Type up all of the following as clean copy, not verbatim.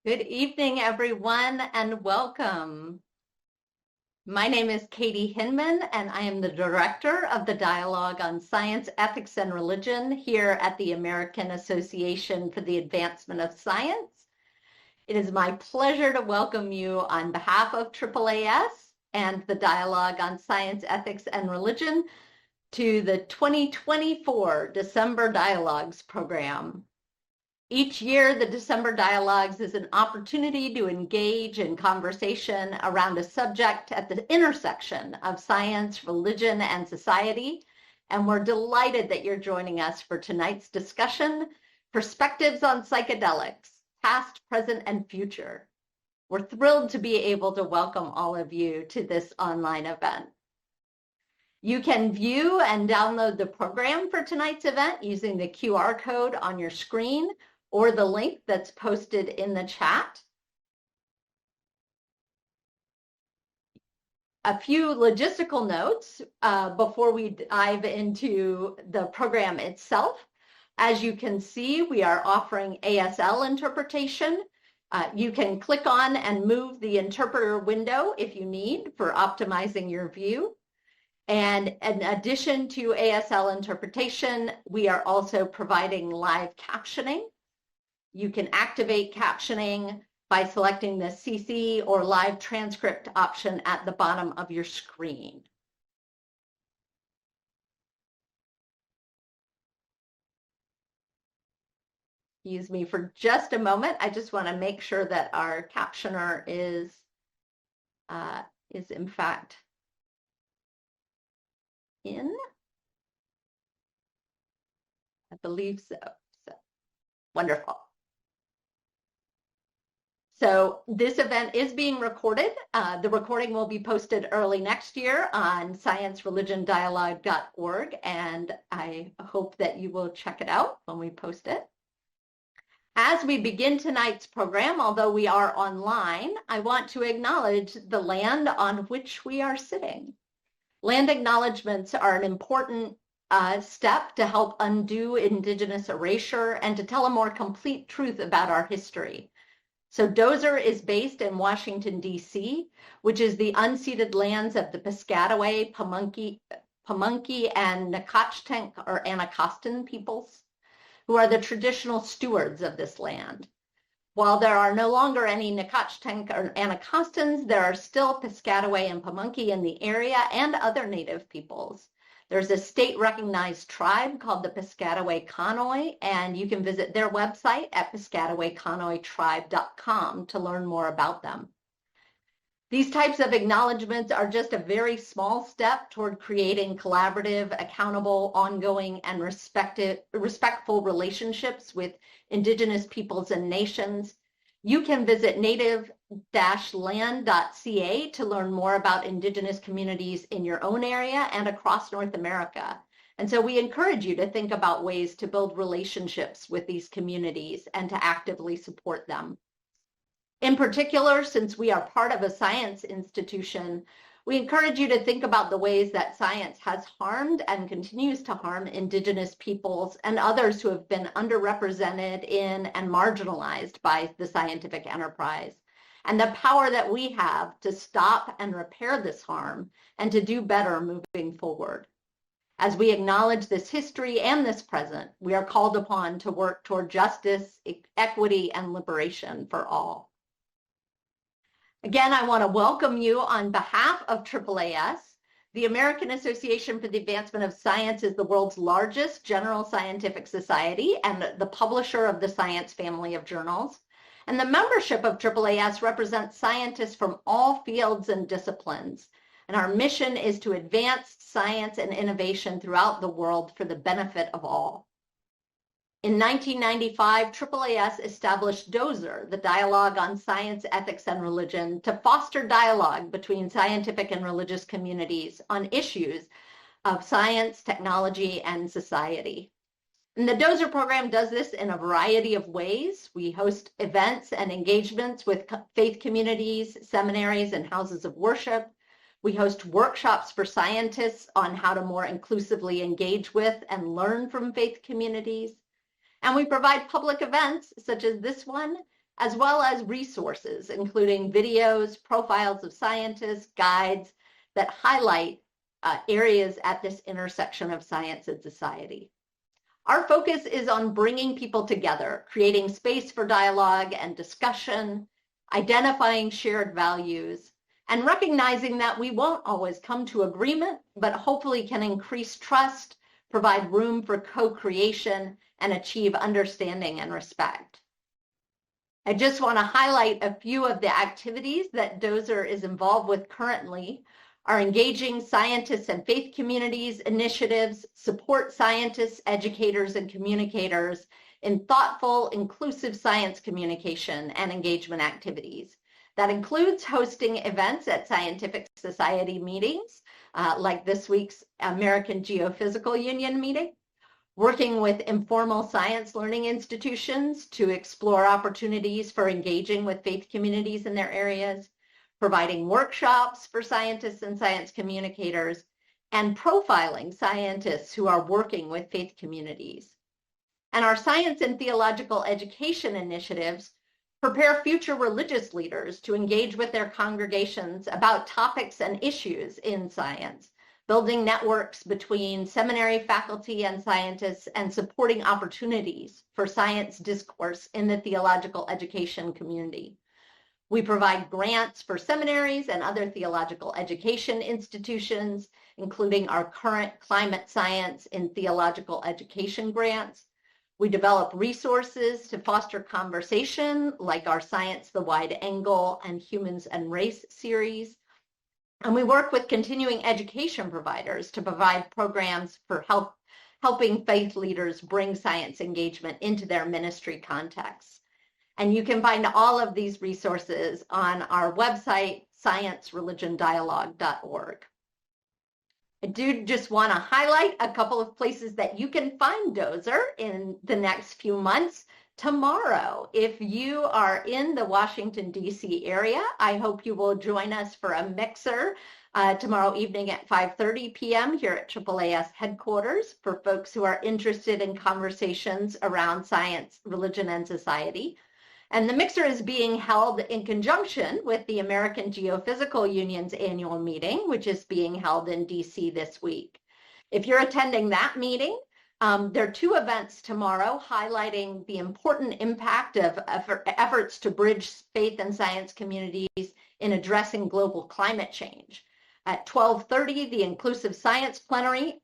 Good evening, everyone, and welcome. My name is Katie Hinman, and I am the director of the Dialogue on Science, Ethics, and Religion here at the American Association for the Advancement of Science. It is my pleasure to welcome you on behalf of AAAS and the Dialogue on Science, Ethics, and Religion to the 2024 December Dialogues program. Each year, the December Dialogues is an opportunity to engage in conversation around a subject at the intersection of science, religion, and society. And we're delighted that you're joining us for tonight's discussion, Perspectives on Psychedelics, Past, Present, and Future. We're thrilled to be able to welcome all of you to this online event. You can view and download the program for tonight's event using the QR code on your screen or the link that's posted in the chat. A few logistical notes before we dive into the program itself. As you can see, we are offering ASL interpretation. You can click on and move the interpreter window if you need for optimizing your view. And in addition to ASL interpretation, we are also providing live captioning. You can activate captioning by selecting the CC or live transcript option at the bottom of your screen. Excuse me for just a moment. I just want to make sure that our captioner is in fact in. I believe so. Wonderful. So this event is being recorded. The recording will be posted early next year on sciencereligion.dialogue.org, and I hope that you will check it out when we post it. As we begin tonight's program, although we are online, I want to acknowledge the land on which we are sitting. Land acknowledgements are an important step to help undo Indigenous erasure and to tell a more complete truth about our history. So Dozer is based in Washington, D.C., which is the unceded lands of the Piscataway, Pamunkey, and Nacotchtank or Anacostan peoples, who are the traditional stewards of this land. While there are no longer any Nacotchtank or Anacostans, there are still Piscataway and Pamunkey in the area and other native peoples. There's a state-recognized tribe called the Piscataway Conoy, and you can visit their website at piscatawayconoytribe.com to learn more about them. These types of acknowledgements are just a very small step toward creating collaborative, accountable, ongoing, and respectful relationships with Indigenous peoples and nations. You can visit native-land.ca to learn more about Indigenous communities in your own area and across North America. And so we encourage you to think about ways to build relationships with these communities and to actively support them. In particular, since we are part of a science institution, we encourage you to think about the ways that science has harmed and continues to harm Indigenous peoples and others who have been underrepresented in and marginalized by the scientific enterprise, and the power that we have to stop and repair this harm and to do better moving forward. As we acknowledge this history and this present, we are called upon to work toward justice, equity, and liberation for all. Again, I want to welcome you on behalf of AAAS. The American Association for the Advancement of Science is the world's largest general scientific society and the publisher of the science family of journals. And the membership of AAAS represents scientists from all fields and disciplines. And our mission is to advance science and innovation throughout the world for the benefit of all. In 1995, AAAS established Dozer, the Dialogue on Science, Ethics, and Religion, to foster dialogue between scientific and religious communities on issues of science, technology, and society. And the Dozer program does this in a variety of ways. We host events and engagements with faith communities, seminaries, and houses of worship. We host workshops for scientists on how to more inclusively engage with and learn from faith communities. And we provide public events such as this one as well as resources, including videos, profiles of scientists, guides that highlight areas at this intersection of science and society. Our focus is on bringing people together, creating space for dialogue and discussion, identifying shared values, and recognizing that we won't always come to agreement, but hopefully can increase trust, provide room for co-creation, and achieve understanding and respect. I just want to highlight a few of the activities that Dozer is involved with currently. Our Engaging Scientists and Faith Communities initiatives support scientists, educators, and communicators in thoughtful, inclusive science communication and engagement activities. That includes hosting events at scientific society meetings, like this week's American Geophysical Union meeting, working with informal science learning institutions to explore opportunities for engaging with faith communities in their areas, providing workshops for scientists and science communicators, and profiling scientists who are working with faith communities. And our science and theological education initiatives prepare future religious leaders to engage with their congregations about topics and issues in science, building networks between seminary faculty and scientists, and supporting opportunities for science discourse in the theological education community. We provide grants for seminaries and other theological education institutions, including our current climate science in theological education grants. We develop resources to foster conversation, like our Science the Wide Angle and Humans and Race series. And we work with continuing education providers to provide programs for helping faith leaders bring science engagement into their ministry contexts. And you can find all of these resources on our website, sciencereligiondialogue.org. I do just want to highlight a couple of places that you can find Dozer in the next few months. Tomorrow, if you are in the Washington, D.C. area, I hope you will join us for a mixer tomorrow evening at 5:30 p.m. here at AAAS headquarters for folks who are interested in conversations around science, religion, and society. And the mixer is being held in conjunction with the American Geophysical Union's annual meeting, which is being held in DC this week. If you're attending that meeting, there are two events tomorrow highlighting the important impact of efforts to bridge faith and science communities in addressing global climate change. At 12:30, the Inclusive Science Plenary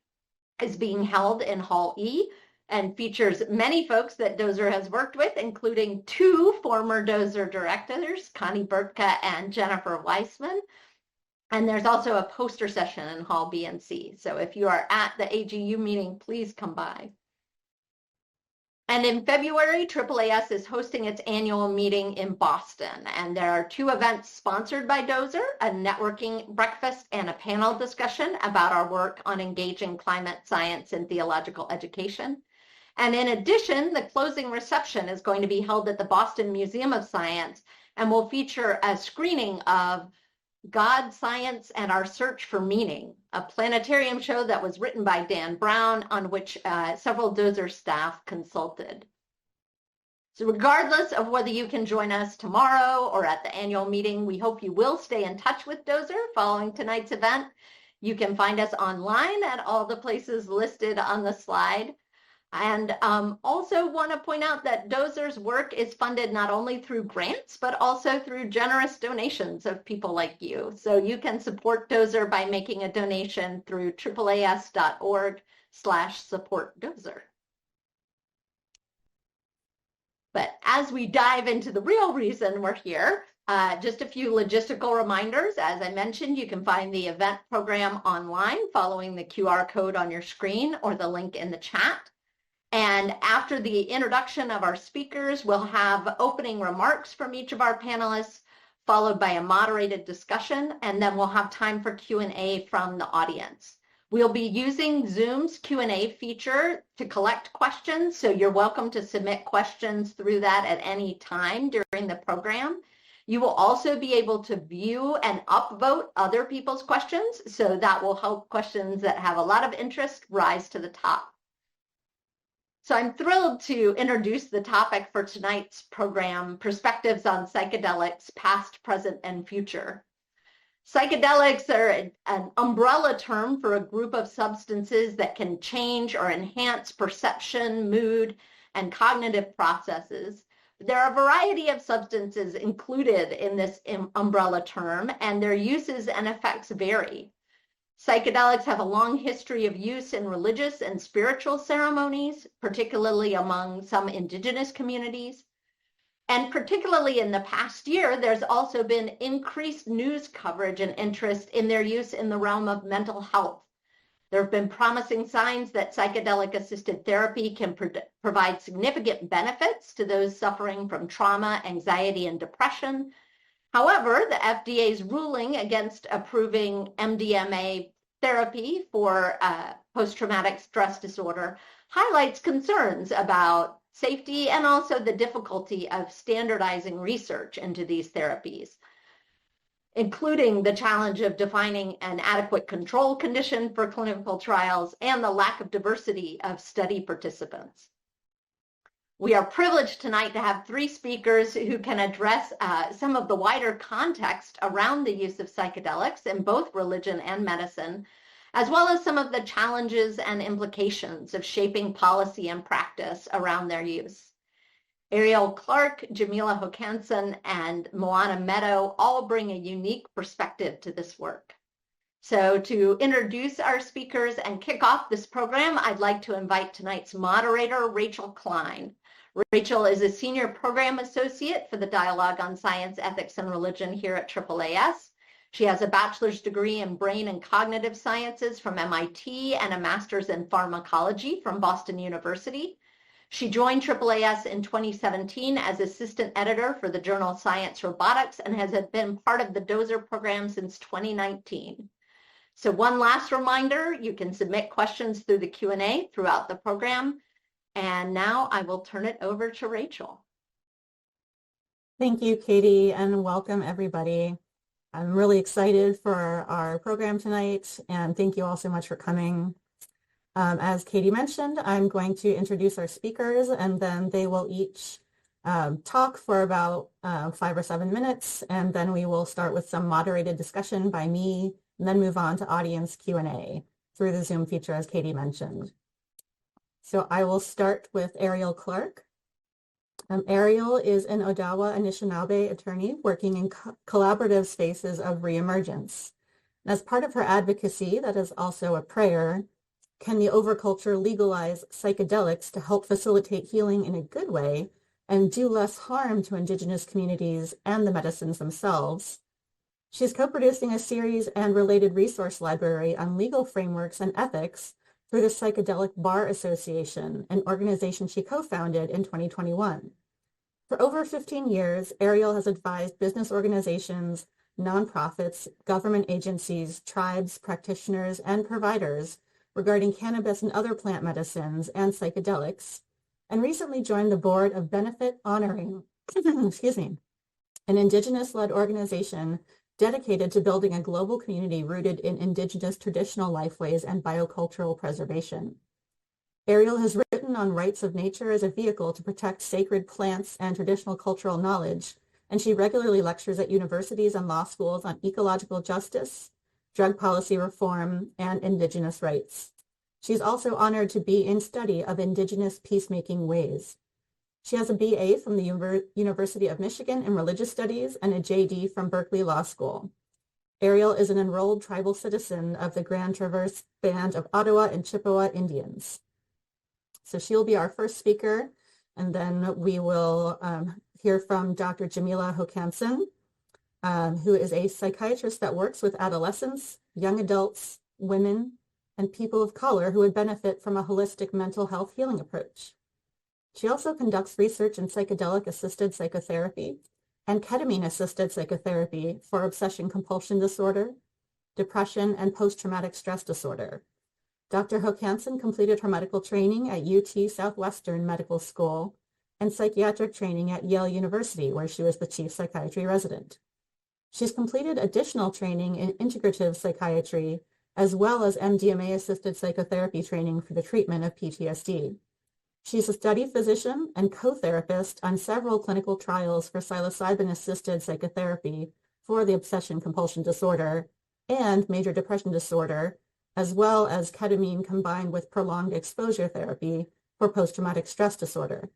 is being held in Hall E, and features many folks that Dozer has worked with, including two former Dozer directors, Connie Burtka and Jennifer Weissman. And there's also a poster session in Hall B and C. So if you are at the AGU meeting, please come by. And in February, AAAS is hosting its annual meeting in Boston. And there are two events sponsored by Dozer, a networking breakfast and a panel discussion about our work on engaging climate science and theological education. And in addition, the closing reception is going to be held at the Boston Museum of Science and will feature a screening of God, Science, and Our Search for Meaning, a planetarium show that was written by Dan Brown, on which several Dozer staff consulted. So regardless of whether you can join us tomorrow or at the annual meeting, we hope you will stay in touch with Dozer following tonight's event. You can find us online at all the places listed on the slide. And also want to point out that Dozer's work is funded not only through grants, but also through generous donations of people like you. So you can support Dozer by making a donation through AAAS.org/support-Dozer. But as we dive into the real reason we're here, just a few logistical reminders. As I mentioned, you can find the event program online following the QR code on your screen or the link in the chat. And after the introduction of our speakers, we'll have opening remarks from each of our panelists, followed by a moderated discussion, and then we'll have time for Q&A from the audience. We'll be using Zoom's Q&A feature to collect questions, so you're welcome to submit questions through that at any time during the program. You will also be able to view and upvote other people's questions, so that will help questions that have a lot of interest rise to the top. So I'm thrilled to introduce the topic for tonight's program, Perspectives on Psychedelics, Past, Present, and Future. Psychedelics are an umbrella term for a group of substances that can change or enhance perception, mood, and cognitive processes. There are a variety of substances included in this umbrella term, and their uses and effects vary. Psychedelics have a long history of use in religious and spiritual ceremonies, particularly among some indigenous communities. And particularly in the past year, there's also been increased news coverage and interest in their use in the realm of mental health. There have been promising signs that psychedelic-assisted therapy can provide significant benefits to those suffering from trauma, anxiety, and depression. However, the FDA's ruling against approving MDMA therapy for post-traumatic stress disorder highlights concerns about safety and also the difficulty of standardizing research into these therapies, including the challenge of defining an adequate control condition for clinical trials and the lack of diversity of study participants. We are privileged tonight to have three speakers who can address some of the wider context around the use of psychedelics in both religion and medicine, as well as some of the challenges and implications of shaping policy and practice around their use. Ariel Clark, Jamila Hokanson, and Moana Meadow all bring a unique perspective to this work. So to introduce our speakers and kick off this program, I'd like to invite tonight's moderator, Rachel Klein. Rachel is a senior program associate for the Dialogue on Science, Ethics, and Religion here at AAAS. She has a bachelor's degree in brain and cognitive sciences from MIT and a master's in pharmacology from Boston University. She joined AAAS in 2017 as assistant editor for the journal Science Robotics and has been part of the DOSER program since 2019. So one last reminder, you can submit questions through the Q&A throughout the program. And now I will turn it over to Rachel. Thank you, Katie, and welcome everybody. I'm really excited for our program tonight, and thank you all so much for coming. As Katie mentioned, I'm going to introduce our speakers, and then they will each talk for about 5 or 7 minutes, and then we will start with some moderated discussion by me, and then move on to audience Q&A through the Zoom feature, as Katie mentioned. So I will start with Ariel Clark. Ariel is an Odawa Anishinaabe attorney working in collaborative spaces of reemergence. And as part of her advocacy, that is also a prayer, can the overculture legalize psychedelics to help facilitate healing in a good way and do less harm to Indigenous communities and the medicines themselves? She's co-producing a series and related resource library on legal frameworks and ethics through the Psychedelic Bar Association, an organization she co-founded in 2021. For over 15 years, Ariel has advised business organizations, nonprofits, government agencies, tribes, practitioners, and providers regarding cannabis and other plant medicines and psychedelics, and recently joined the board of Benefit Honoring, an Indigenous-led organization dedicated to building a global community rooted in Indigenous traditional lifeways and biocultural preservation. Ariel has written on rights of nature as a vehicle to protect sacred plants and traditional cultural knowledge, and she regularly lectures at universities and law schools on ecological justice, drug policy reform, and Indigenous rights. She's also honored to be in study of Indigenous peacemaking ways. She has a BA from the University of Michigan in Religious Studies and a JD from Berkeley Law School. Ariel is an enrolled tribal citizen of the Grand Traverse Band of Ottawa and Chippewa Indians. So she'll be our first speaker, and then we will hear from Dr. Jamila Hokanson, who is a psychiatrist that works with adolescents, young adults, women, and people of color who would benefit from a holistic mental health healing approach. She also conducts research in psychedelic-assisted psychotherapy and ketamine-assisted psychotherapy for obsession-compulsion disorder, depression, and post-traumatic stress disorder. Dr. Hokanson completed her medical training at UT Southwestern Medical School and psychiatric training at Yale University, where she was the chief psychiatry resident. She's completed additional training in integrative psychiatry, as well as MDMA-assisted psychotherapy training for the treatment of PTSD. She's a study physician and co-therapist on several clinical trials for psilocybin-assisted psychotherapy for the obsession-compulsion disorder and major depression disorder, as well as ketamine combined with prolonged exposure therapy for post-traumatic stress disorder.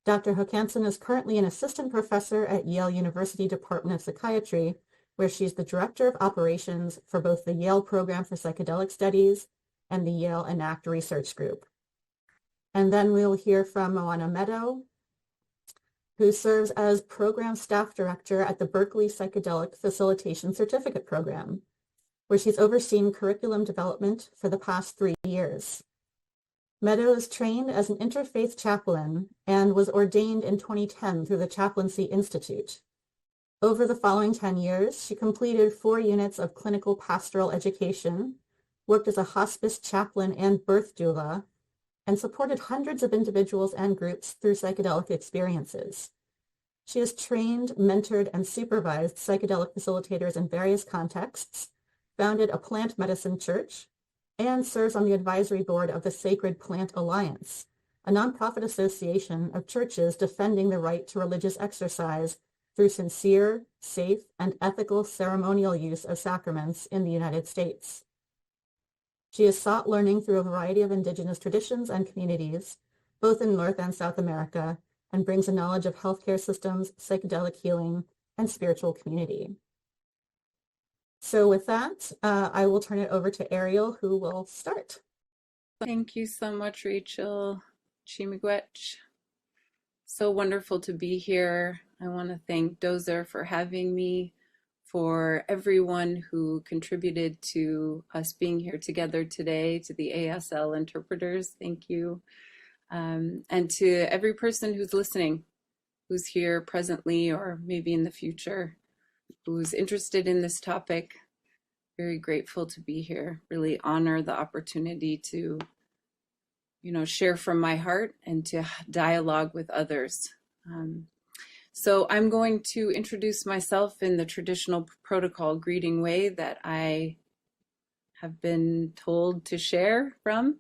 Dr. Hokanson is currently an assistant professor at Yale University Department of Psychiatry, where she's the director of operations for both the Yale Program for Psychedelic Studies and the Yale ENACT Research Group. And then we'll hear from Moana Meadow, who serves as program staff director at the Berkeley Psychedelic Facilitation Certificate Program, where she's overseen curriculum development for the past 3 years. Meadow is trained as an interfaith chaplain and was ordained in 2010 through the Chaplaincy Institute. Over the following 10 years, she completed 4 units of clinical pastoral education, worked as a hospice chaplain and birth doula, and supported hundreds of individuals and groups through psychedelic experiences. She has trained, mentored, and supervised psychedelic facilitators in various contexts, founded a plant medicine church, and serves on the advisory board of the Sacred Plant Alliance, a nonprofit association of churches defending the right to religious exercise through sincere, safe, and ethical ceremonial use of sacraments in the United States. She has sought learning through a variety of indigenous traditions and communities, both in North and South America, and brings a knowledge of healthcare systems, psychedelic healing, and spiritual community. So with that, I will turn it over to Ariel, who will start. Thank you so much, Rachel. Chimigwech. So wonderful to be here. I want to thank Dozer for having me, for everyone who contributed to us being here together today, to the ASL interpreters, thank you. And to every person who's listening, who's here presently or maybe in the future, who's interested in this topic. Very grateful to be here. Really honor the opportunity to, share from my heart and to dialogue with others. So I'm going to introduce myself in the traditional protocol greeting way that I have been told to share from.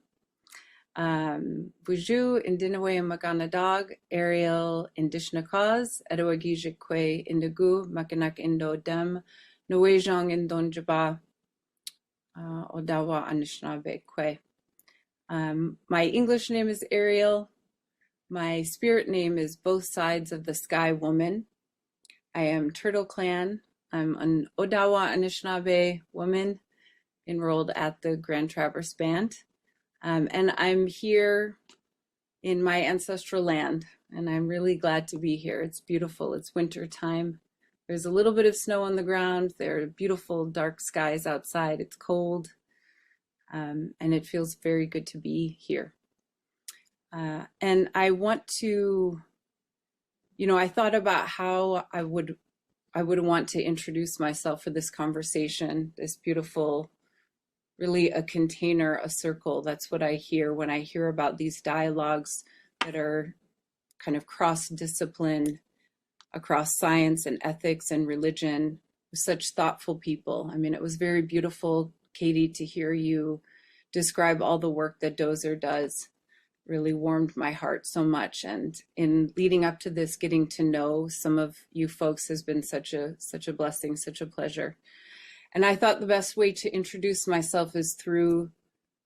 Buju Indinawe Maganadag, Ariel Indishna Cause, Edawagijikwe Indigu, Makanak Indo Dem, Nuejong Indon Jaba, Odawa Anishinaabe Kwe. My English name is Ariel. My spirit name is Both Sides of the Sky Woman. I am Turtle Clan. I'm an Odawa Anishinaabe woman enrolled at the Grand Traverse Band. And I'm here in my ancestral land, and I'm really glad to be here. It's beautiful. It's winter time. There's a little bit of snow on the ground. There are beautiful dark skies outside. It's cold, and it feels very good to be here. And I want to, I thought about how I would want to introduce myself for this conversation, this beautiful, really a container, a circle. That's what I hear when I hear about these dialogues that are kind of cross-discipline, across science and ethics and religion, with such thoughtful people. I mean, it was very beautiful, Katie, to hear you describe all the work that Dozer does. Really warmed my heart so much. And in leading up to this, getting to know some of you folks has been such a blessing, such a pleasure. And I thought the best way to introduce myself is through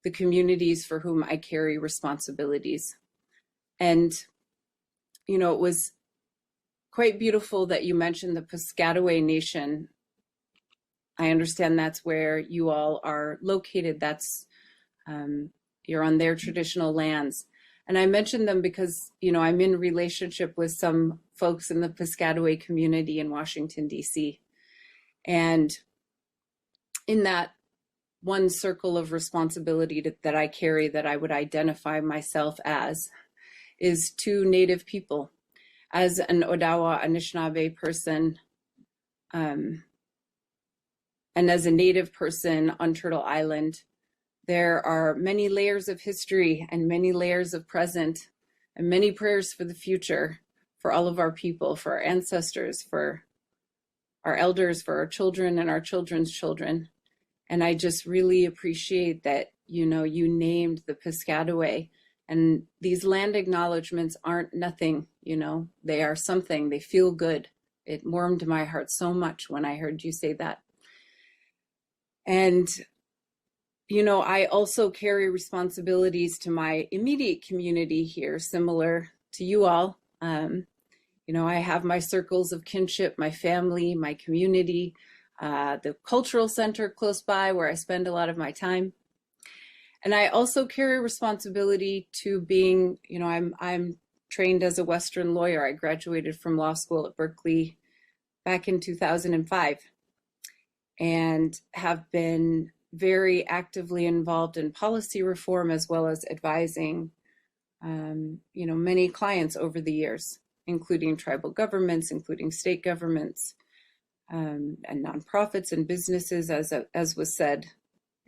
the communities for whom I carry responsibilities. And, it was quite beautiful that you mentioned the Piscataway Nation. I understand that's where you all are located. That's, you're on their traditional lands. And I mentioned them because, I'm in relationship with some folks in the Piscataway community in Washington, D.C. And in that one circle of responsibility that I carry, that I would identify myself as, is to Native people. As an Odawa Anishinaabe person, and as a Native person on Turtle Island, there are many layers of history and many layers of present and many prayers for the future, for all of our people, for our ancestors, for our elders, for our children and our children's children. And I just really appreciate that, you named the Piscataway And these land acknowledgements aren't nothing, you know, they are something, they feel good. It warmed my heart so much when I heard you say that. And, you know, I also carry responsibilities to my immediate community here, similar to you all. You know, I have my circles of kinship, my family, my community, the cultural center close by where I spend a lot of my time. And I also carry responsibility to being, you know, I'm trained as a Western lawyer. I graduated from law school at Berkeley back in 2005 and have been very actively involved in policy reform as well as advising, you know, many clients over the years, including tribal governments, including state governments, and nonprofits and businesses, as was said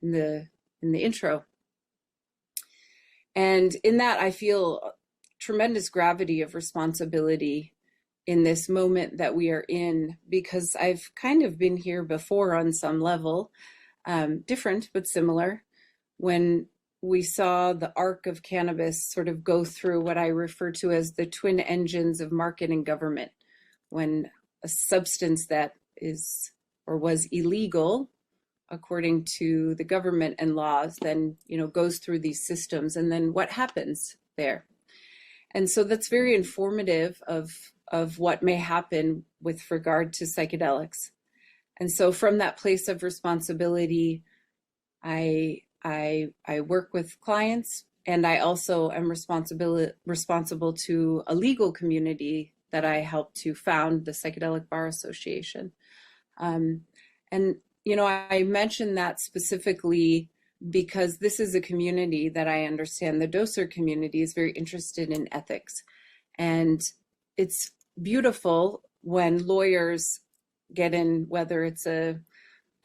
in the intro. And in that, I feel tremendous gravity of responsibility in this moment that we are in, because I've kind of been here before on some level, different but similar, when we saw the arc of cannabis sort of go through what I refer to as the twin engines of market and government, when a substance that is or was illegal according to the government and laws, then, you know, goes through these systems, and then what happens there. And so that's very informative of what may happen with regard to psychedelics. And so from that place of responsibility, I work with clients, and I also am responsible to a legal community that I helped to found, the Psychedelic Bar Association. And you know, I mentioned that specifically because this is a community that I understand, the doser community is very interested in ethics. And it's beautiful when lawyers get in, whether it's a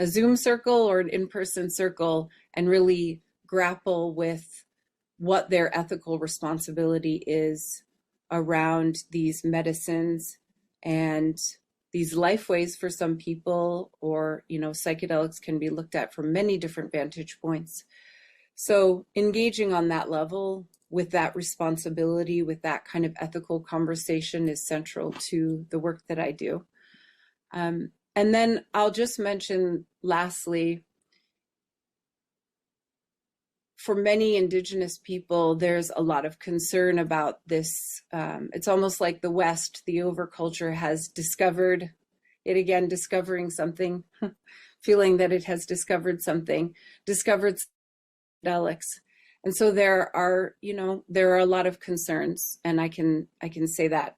Zoom circle or an in-person circle, and really grapple with what their ethical responsibility is around these medicines and these lifeways for some people, or, you know, psychedelics can be looked at from many different vantage points. So engaging on that level with that responsibility, with that kind of ethical conversation is central to the work that I do. And then I'll just mention lastly, for many Indigenous people, there's a lot of concern about this. It's almost like the West, the overculture, has discovered it again, discovering something, feeling that it has discovered something, discovered psychedelics. And so there are, you know, there are a lot of concerns, and I can say that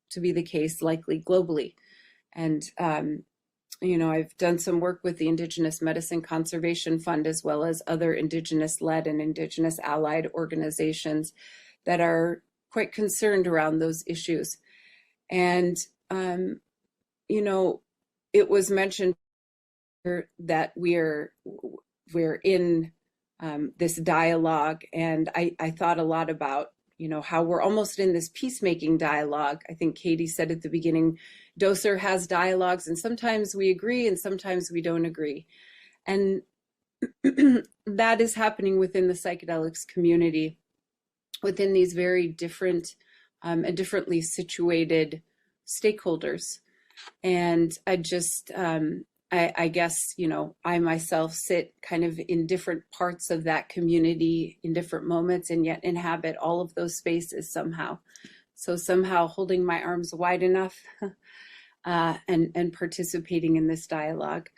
to be the case likely globally. And you know, I've done some work with the Indigenous Medicine Conservation Fund, as well as other Indigenous-led and Indigenous allied organizations that are quite concerned around those issues. And, you know, it was mentioned that we're in this dialogue, and I thought a lot about, you know, how we're almost in this peacemaking dialogue. I think Katie said at the beginning, Doser has dialogues, and sometimes we agree and sometimes we don't agree. And that is happening within the psychedelics community, within these very different and differently situated stakeholders. And I just, I guess, you know, I myself sit kind of in different parts of that community in different moments, and yet inhabit all of those spaces somehow. So somehow holding my arms wide enough and participating in this dialogue.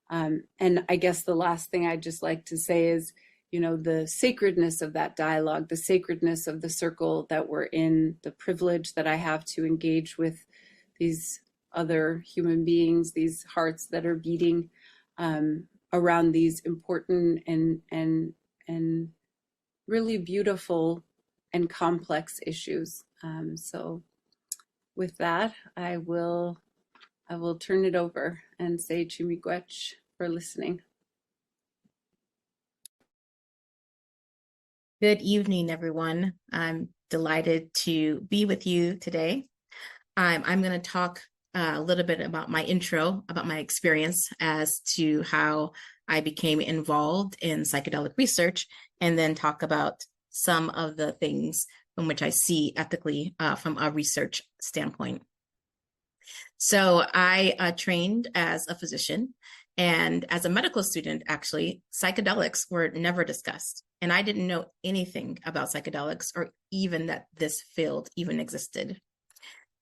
And I guess the last thing I'd just like to say is, you know, the sacredness of that dialogue, the sacredness of the circle that we're in, the privilege that I have to engage with these other human beings, these hearts that are beating around these important and really beautiful and complex issues. So with that, I will turn it over and say Chimigwech for listening. Good evening, everyone. I'm delighted to be with you today. I'm going to talk a little bit about my intro, about my experience as to how I became involved in psychedelic research, and then talk about some of the things from which I see ethically from a research standpoint. So I trained as a physician, and as a medical student, actually, psychedelics were never discussed. And I didn't know anything about psychedelics or even that this field even existed,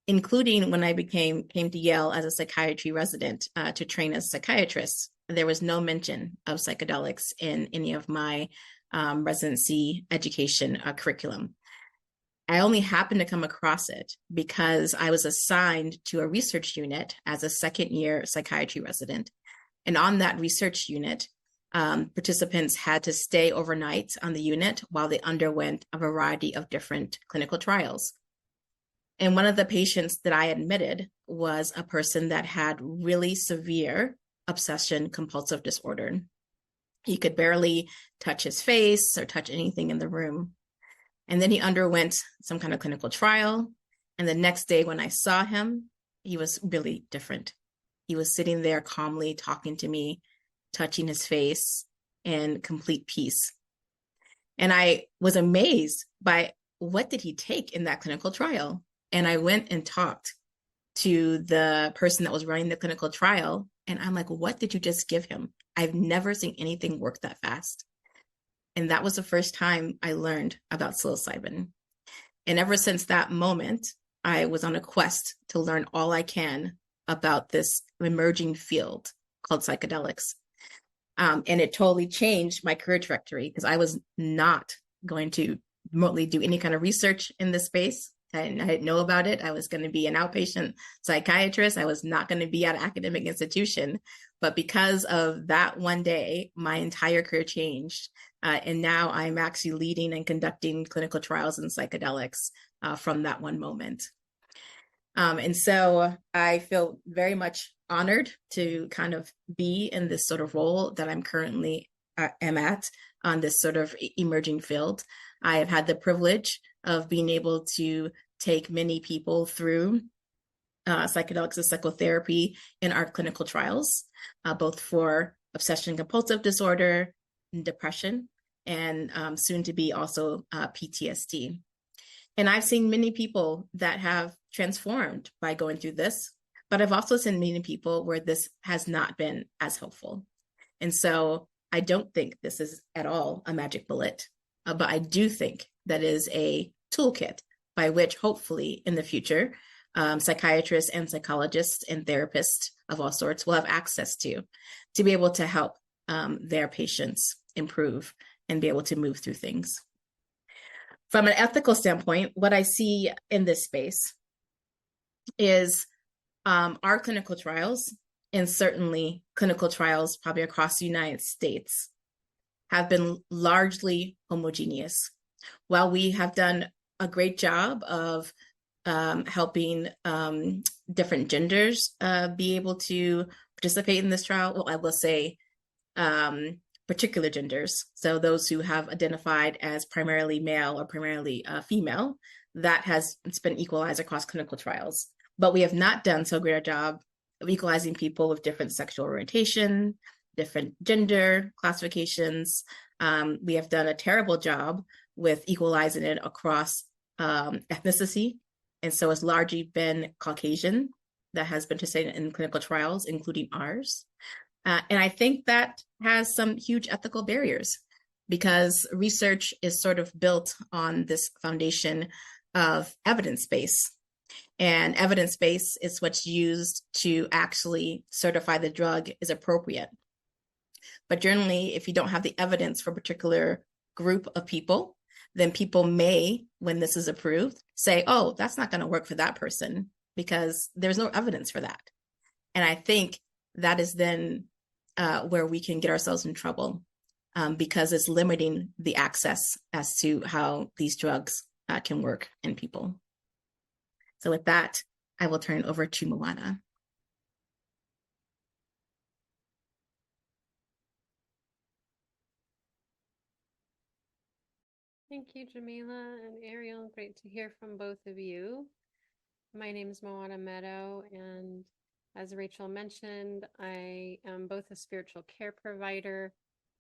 including when I came to Yale as a psychiatry resident to train as a psychiatrist. There was no mention of psychedelics in any of my residency education curriculum. I only happened to come across it because I was assigned to a research unit as a second-year psychiatry resident. And on that research unit, participants had to stay overnight on the unit while they underwent a variety of different clinical trials. And one of the patients that I admitted was a person that had really severe obsession compulsive disorder. He could barely touch his face or touch anything in the room. And then he underwent some kind of clinical trial. And the next day when I saw him, he was really different. He was sitting there calmly talking to me, touching his face in complete peace. And I was amazed by what did he take in that clinical trial? And I went and talked to the person that was running the clinical trial. And I'm like, what did you just give him? I've never seen anything work that fast. And that was the first time I learned about psilocybin. And ever since that moment, I was on a quest to learn all I can about this emerging field called psychedelics. And it totally changed my career trajectory because I was not going to remotely do any kind of research in this space. I didn't know about it. I was going to be an outpatient psychiatrist. I was not going to be at an academic institution. But because of that one day, my entire career changed. And now I'm actually leading and conducting clinical trials in psychedelics from that one moment. And so I feel very much honored to kind of be in this sort of role that I'm currently am at on this sort of emerging field. I have had the privilege of being able to take many people through psychedelics and psychotherapy in our clinical trials, both for obsession compulsive disorder, and depression, and soon to be also PTSD. And I've seen many people that have transformed by going through this, but I've also seen many people where this has not been as helpful. And so I don't think this is at all a magic bullet, but I do think that is a toolkit by which hopefully in the future, psychiatrists and psychologists and therapists of all sorts will have access to be able to help their patients improve and be able to move through things. From an ethical standpoint, what I see in this space is our clinical trials, and certainly clinical trials probably across the United States, have been largely homogeneous. While we have done a great job of helping different genders be able to participate in this trial, well, I will say particular genders, so those who have identified as primarily male or primarily female, that has been equalized across clinical trials. But we have not done so great a job of equalizing people with different sexual orientation, different gender classifications. We have done a terrible job with equalizing it across ethnicity. And so it's largely been Caucasian that has been participated in clinical trials, including ours. And I think that has some huge ethical barriers because research is sort of built on this foundation of evidence base. And evidence base is what's used to actually certify the drug is appropriate. But generally, if you don't have the evidence for a particular group of people, then people may, when this is approved, say, oh, that's not going to work for that person because there's no evidence for that. And I think that is then where we can get ourselves in trouble because it's limiting the access as to how these drugs can work in people. So with that, I will turn it over to Moana. Thank you, Jamila and Ariel. Great to hear from both of you. My name is Moana Meadow, and as Rachel mentioned, I am both a spiritual care provider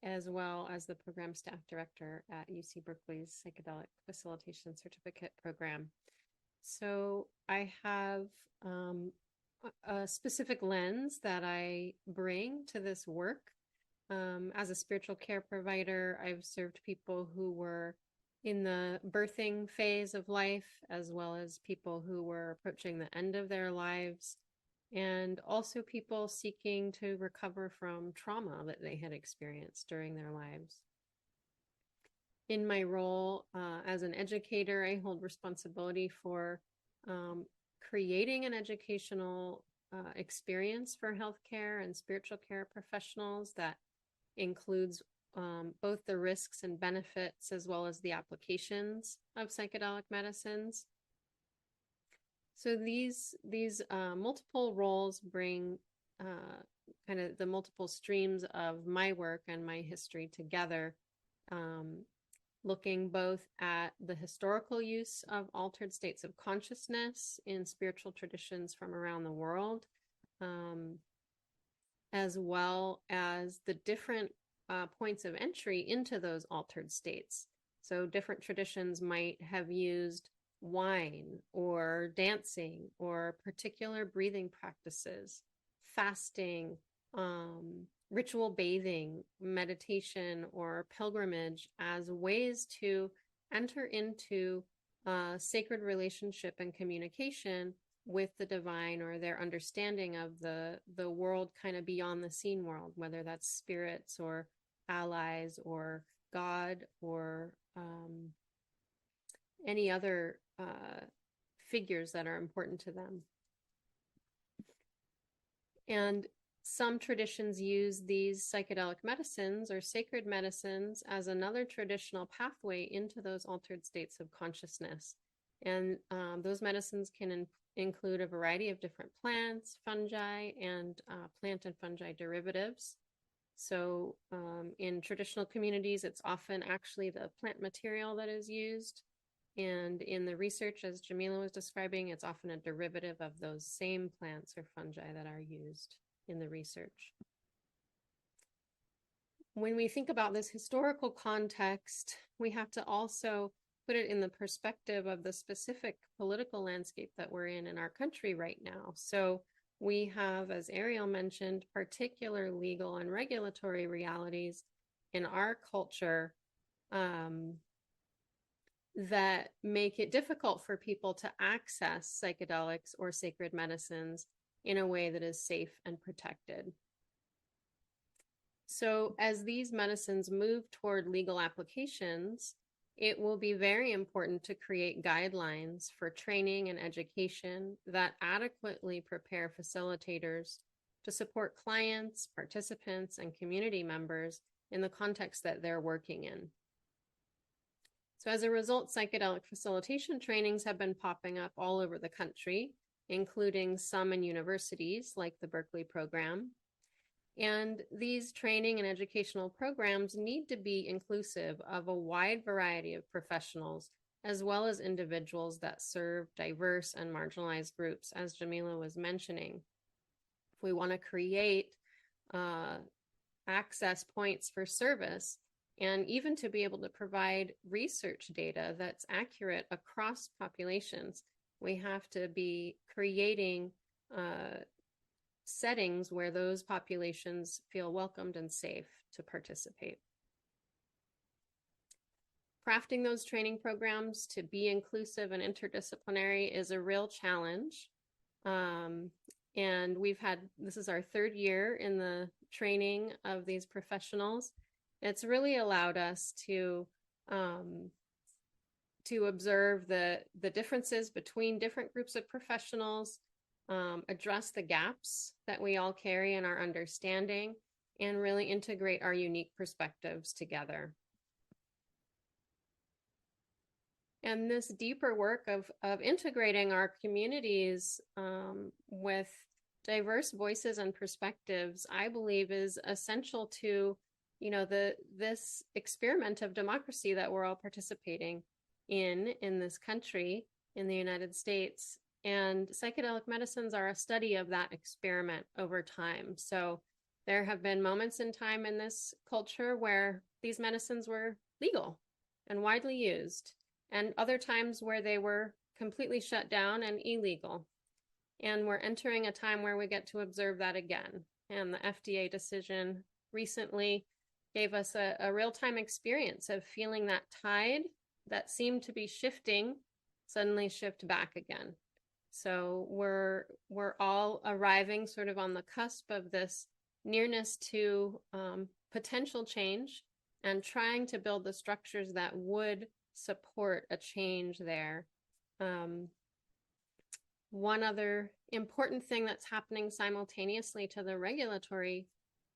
as well as the program staff director at UC Berkeley's Psychedelic Facilitation Certificate Program. So I have a specific lens that I bring to this work. As a spiritual care provider, I've served people who were in the birthing phase of life, as well as people who were approaching the end of their lives, and also people seeking to recover from trauma that they had experienced during their lives. In my role as an educator, I hold responsibility for creating an educational experience for healthcare and spiritual care professionals that includes both the risks and benefits as well as the applications of psychedelic medicines. So these multiple roles bring kind of the multiple streams of my work and my history together, looking both at the historical use of altered states of consciousness in spiritual traditions from around the world, as well as the different points of entry into those altered states. So different traditions might have used wine or dancing or particular breathing practices, fasting, ritual bathing, meditation, or pilgrimage as ways to enter into sacred relationship and communication with the divine, or their understanding of the world kind of beyond the seen world, whether that's spirits or allies or God or any other figures that are important to them. And some traditions use these psychedelic medicines or sacred medicines as another traditional pathway into those altered states of consciousness. And those medicines can include a variety of different plants, fungi, and plant and fungi derivatives. So in traditional communities, it's often actually the plant material that is used. And in the research, as Jamila was describing, it's often a derivative of those same plants or fungi that are used in the research. When we think about this historical context, we have to also put it in the perspective of the specific political landscape that we're in our country right now. So we have, as Ariel mentioned, particular legal and regulatory realities in our culture that make it difficult for people to access psychedelics or sacred medicines in a way that is safe and protected. So as these medicines move toward legal applications, it will be very important to create guidelines for training and education that adequately prepare facilitators to support clients, participants, and community members in the context that they're working in. So as a result, psychedelic facilitation trainings have been popping up all over the country, including some in universities like the Berkeley program. And these training and educational programs need to be inclusive of a wide variety of professionals, as well as individuals that serve diverse and marginalized groups, as Jamila was mentioning. If we want to create access points for service, and even to be able to provide research data that's accurate across populations, we have to be creating settings where those populations feel welcomed and safe to participate. Crafting those training programs to be inclusive and interdisciplinary is a real challenge. And this is our third year in the training of these professionals. It's really allowed us to observe the differences between different groups of professionals, address the gaps that we all carry in our understanding, and really integrate our unique perspectives together. And this deeper work of integrating our communities with diverse voices and perspectives, I believe, is essential to this experiment of democracy that we're all participating in this country, in the United States. And psychedelic medicines are a study of that experiment over time. So There have been moments in time in this culture where these medicines were legal and widely used, and other times where they were completely shut down and illegal. And we're entering a time where we get to observe that again. And the FDA decision recently gave us a real-time experience of feeling that tide that seemed to be shifting suddenly shift back again. So we're all arriving sort of on the cusp of this nearness to potential change and trying to build the structures that would support a change there. One other important thing that's happening simultaneously to the regulatory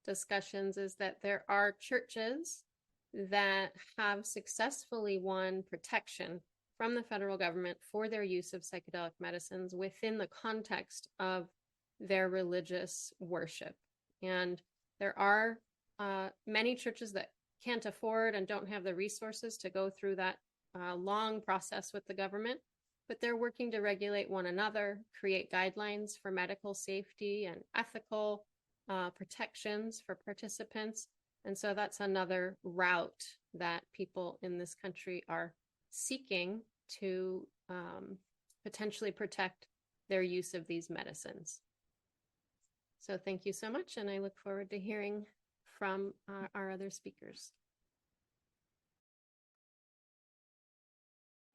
discussions is that there are churches that have successfully won protection from the federal government for their use of psychedelic medicines within the context of their religious worship. And there are many churches that can't afford and don't have the resources to go through that long process with the government, but they're working to regulate one another, create guidelines for medical safety and ethical protections for participants. And so that's another route that people in this country are seeking to potentially protect their use of these medicines. So thank you so much, and I look forward to hearing from our other speakers.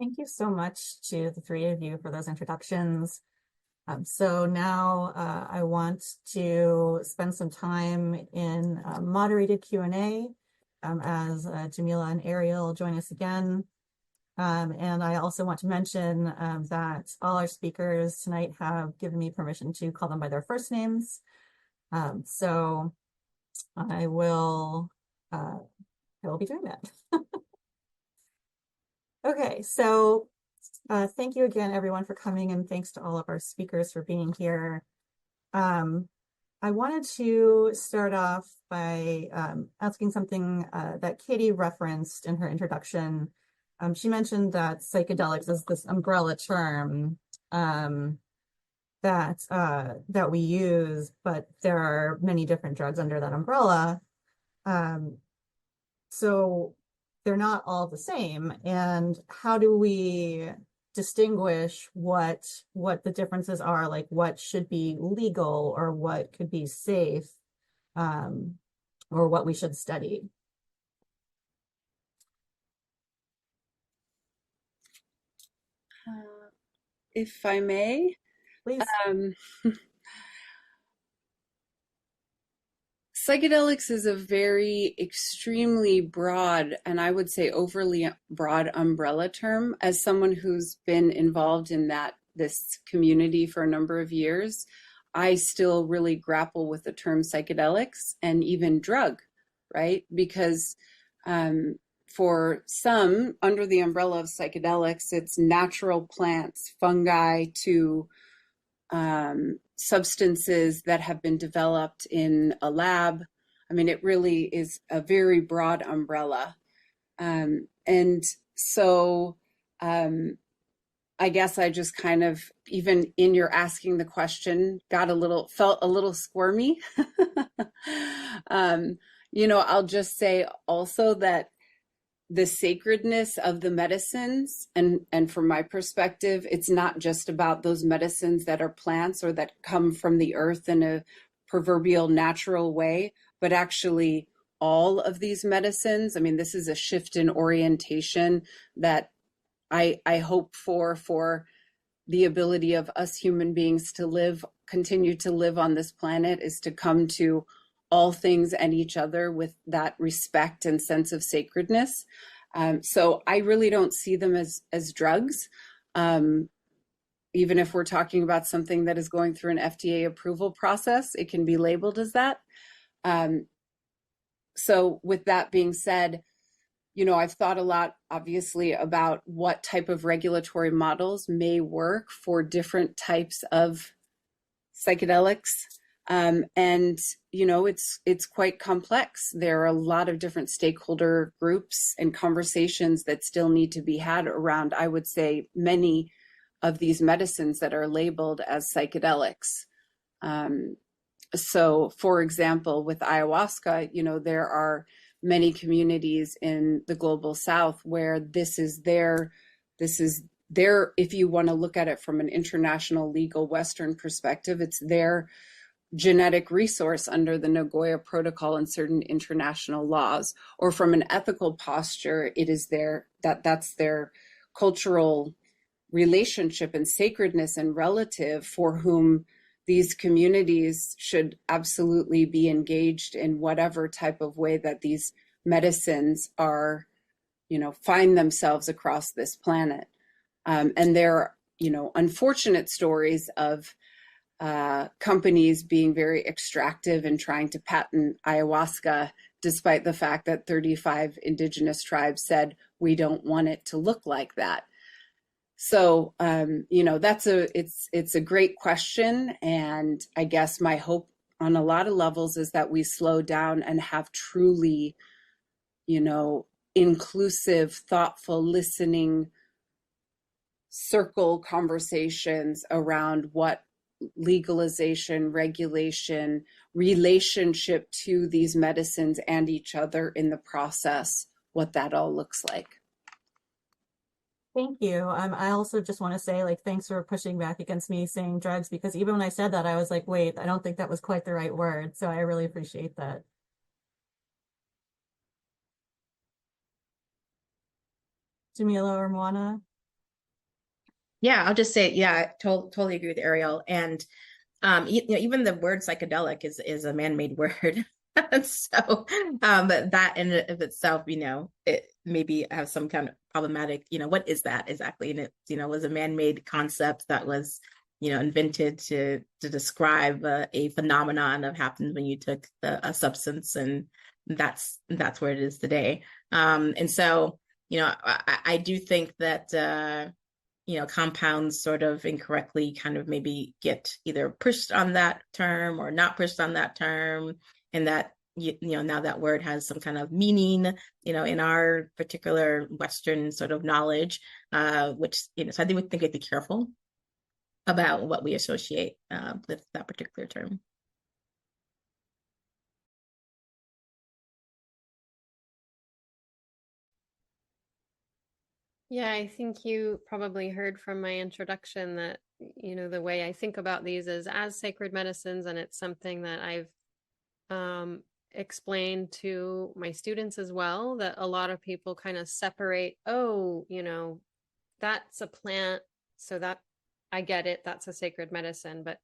Thank you so much to the three of you for those introductions. So now I want to spend some time in moderated Q&A as Jamila and Ariel join us again. And I also want to mention that all our speakers tonight have given me permission to call them by their first names. So I will be doing that. Okay, so thank you again, everyone, for coming, and thanks to all of our speakers for being here. I wanted to start off by asking something that Katie referenced in her introduction. She mentioned that psychedelics is this umbrella term that we use, but there are many different drugs under that umbrella. So they're not all the same. And how do we distinguish what the differences are, like what should be legal or what could be safe, or what we should study? If I may, Please. Psychedelics is a very extremely broad, and I would say overly broad umbrella term. As someone who's been involved in this community for a number of years, I still really grapple with the term psychedelics and even drug, right? Because for some, under the umbrella of psychedelics, it's natural plants, fungi, to substances that have been developed in a lab. I mean, it really is a very broad umbrella. And so I guess I just kind of, even in your asking the question, felt a little squirmy. I'll just say also that the sacredness of the medicines, and from my perspective, it's not just about those medicines that are plants or that come from the earth in a proverbial natural way, but actually all of these medicines. I mean, this is a shift in orientation that I hope for the ability of us human beings to continue to live on this planet, is to come to all things and each other with that respect and sense of sacredness. So I really don't see them as drugs. Even if we're talking about something that is going through an FDA approval process, it can be labeled as that. So with that being said, I've thought a lot, obviously, about what type of regulatory models may work for different types of psychedelics. It's quite complex. There are a lot of different stakeholder groups and conversations that still need to be had around, I would say, many of these medicines that are labeled as psychedelics. So, for example, with ayahuasca, there are many communities in the global South where this is their, if you want to look at it from an international legal Western perspective, it's their genetic resource under the Nagoya Protocol and certain international laws. Or from an ethical posture, it is that's their cultural relationship and sacredness and relative for whom these communities should absolutely be engaged in whatever type of way that these medicines are, find themselves across this planet. And there are, unfortunate stories of companies being very extractive and trying to patent ayahuasca, despite the fact that 35 indigenous tribes said, we don't want it to look like that. So, it's a great question. And I guess my hope on a lot of levels is that we slow down and have truly, inclusive, thoughtful, listening circle conversations around what legalization, regulation, relationship to these medicines and each other in the process, what that all looks like. Thank you. I also just want to say, like, thanks for pushing back against me saying drugs, because even when I said that, I was like, wait, I don't think that was quite the right word. So I really appreciate that. Jamila or Moana? Yeah, I'll just say, yeah, I totally agree with Ariel. And even the word psychedelic is a man-made word. So but that in and of itself, it maybe has some kind of problematic, what is that exactly? And it, was a man-made concept that was, invented to describe a phenomenon that happens when you took a substance, and that's where it is today. And so, I do think that compounds sort of incorrectly kind of maybe get either pushed on that term or not pushed on that term. And that, now that word has some kind of meaning, in our particular Western sort of knowledge, which, so I think we have to be careful about what we associate with that particular term. Yeah, I think you probably heard from my introduction that, the way I think about these is as sacred medicines, and it's something that I've explained to my students as well, that a lot of people kind of separate, that's a plant, so that I get it, that's a sacred medicine, but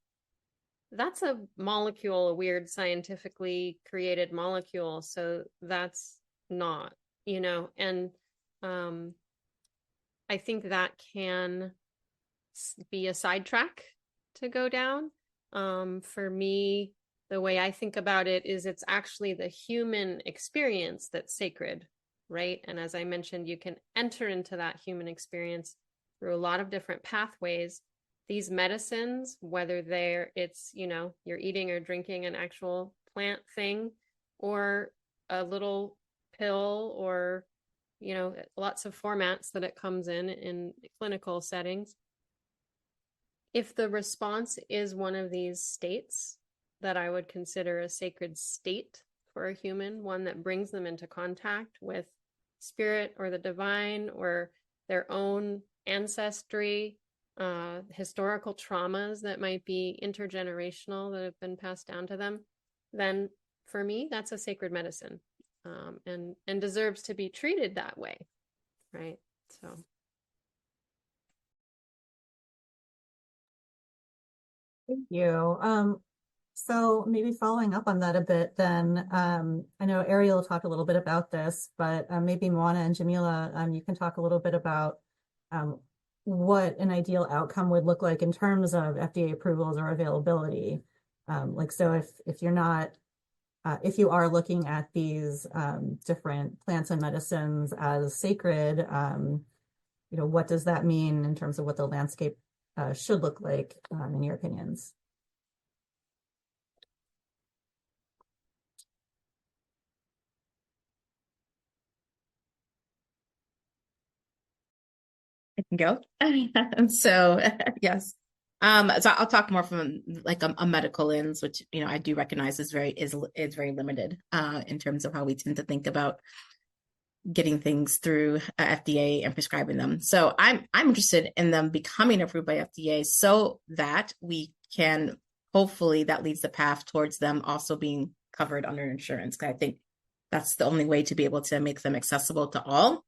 that's a molecule, a weird scientifically created molecule, so that's not, and I think that can be a sidetrack to go down. For me, the way I think about it is it's actually the human experience that's sacred, right? And as I mentioned, you can enter into that human experience through a lot of different pathways. These medicines, whether you're eating or drinking an actual plant thing or a little pill or, lots of formats that it comes in clinical settings. If the response is one of these states that I would consider a sacred state for a human, one that brings them into contact with spirit or the divine or their own ancestry, historical traumas that might be intergenerational that have been passed down to them, then for me, that's a sacred medicine, and deserves to be treated that way, right? So. Thank you. So maybe following up on that a bit, then I know Ariel talked a little bit about this, but maybe Moana and Jamila, you can talk a little bit about what an ideal outcome would look like in terms of FDA approvals or availability. So if you're not, if you are looking at these different plants and medicines as sacred, what does that mean in terms of what the landscape should look like, in your opinions? I can go. So yes. So I'll talk more from like a medical lens, which, you know, I do recognize is very limited in terms of how we tend to think about getting things through FDA and prescribing them. So I'm interested in them becoming approved by FDA so that we can, hopefully that leads the path towards them also being covered under insurance. I think that's the only way to be able to make them accessible to all,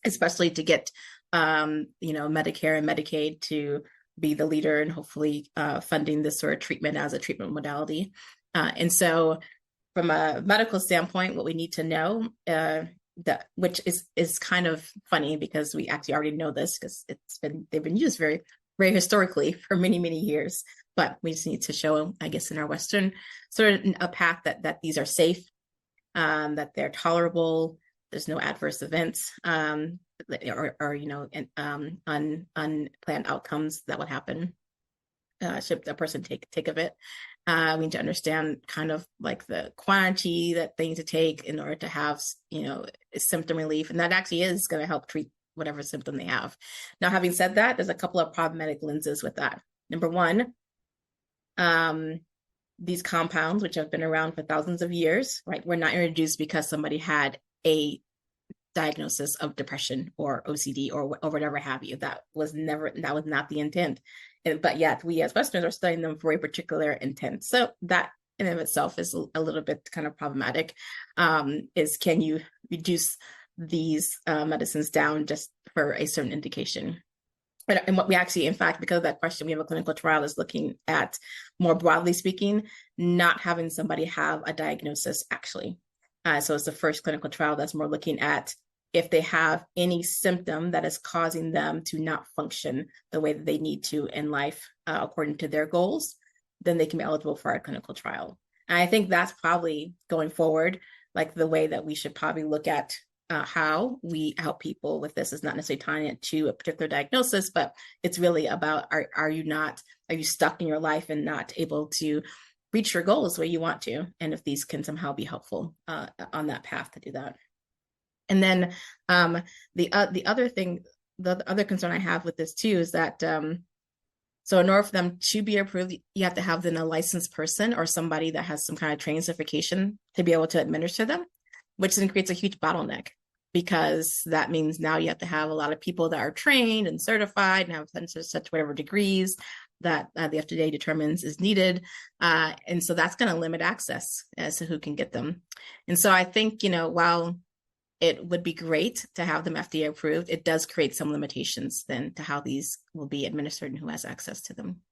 especially to get you know, Medicare and Medicaid to be the leader and hopefully funding this sort of treatment as a treatment modality. And so from a medical standpoint, what we need to know, that which is kind of funny because we actually already know this because they've been used very, very historically for many, many years. But we just need to show, I guess, in our Western sort of a path that these are safe, that they're tolerable, there's no adverse events, or you know, unplanned outcomes that would happen should a person take of it. We need to understand kind of like the quantity that they need to take in order to have, you know, symptom relief, and that actually is going to help treat whatever symptom they have. Now, having said that, there's a couple of problematic lenses with that. Number one, these compounds, which have been around for thousands of years, right, were not introduced because somebody had a diagnosis of depression or OCD or whatever have you. That was not the intent. But yet we as Westerners are studying them for a particular intent. So that in and of itself is a little bit kind of problematic. Is can you reduce these medicines down just for a certain indication? And what we actually, in fact, because of that question, we have a clinical trial that's looking at, more broadly speaking, not having somebody have a diagnosis actually. So it's the first clinical trial that's more looking at if they have any symptom that is causing them to not function the way that they need to in life, according to their goals, then they can be eligible for our clinical trial. And I think that's probably going forward, like the way that we should probably look at how we help people with this is not necessarily tying it to a particular diagnosis, but it's really about, are you stuck in your life and not able to reach your goals where you want to? And if these can somehow be helpful on that path to do that. And then the other concern I have with this too is that so in order for them to be approved, you have to have then a licensed person or somebody that has some kind of training certification to be able to administer them, which then creates a huge bottleneck, because that means now you have to have a lot of people that are trained and certified and have such whatever degrees that the FDA determines is needed. And so that's going to limit access as to who can get them. And so I think, you know, while it would be great to have them FDA approved, it does create some limitations then to how these will be administered and who has access to them.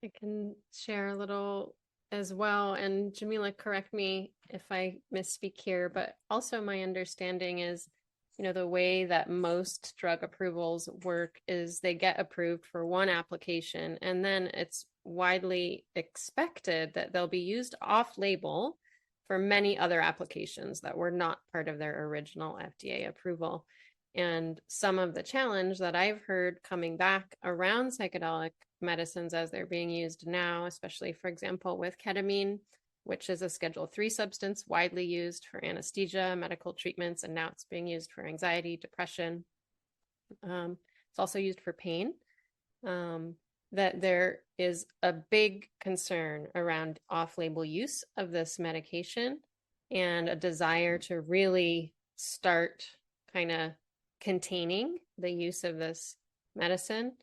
I can share a little as well. And Jamila, correct me if I misspeak here, but also my understanding is, you know, the way that most drug approvals work is they get approved for one application, and then it's widely expected that they'll be used off-label for many other applications that were not part of their original FDA approval. And some of the challenge that I've heard coming back around psychedelic medicines as they're being used now, especially, for example, with ketamine, which is a Schedule III substance widely used for anesthesia, medical treatments, and now it's being used for anxiety, depression. It's also used for pain. That there is a big concern around off-label use of this medication and a desire to really start kind of containing the use of this medicine.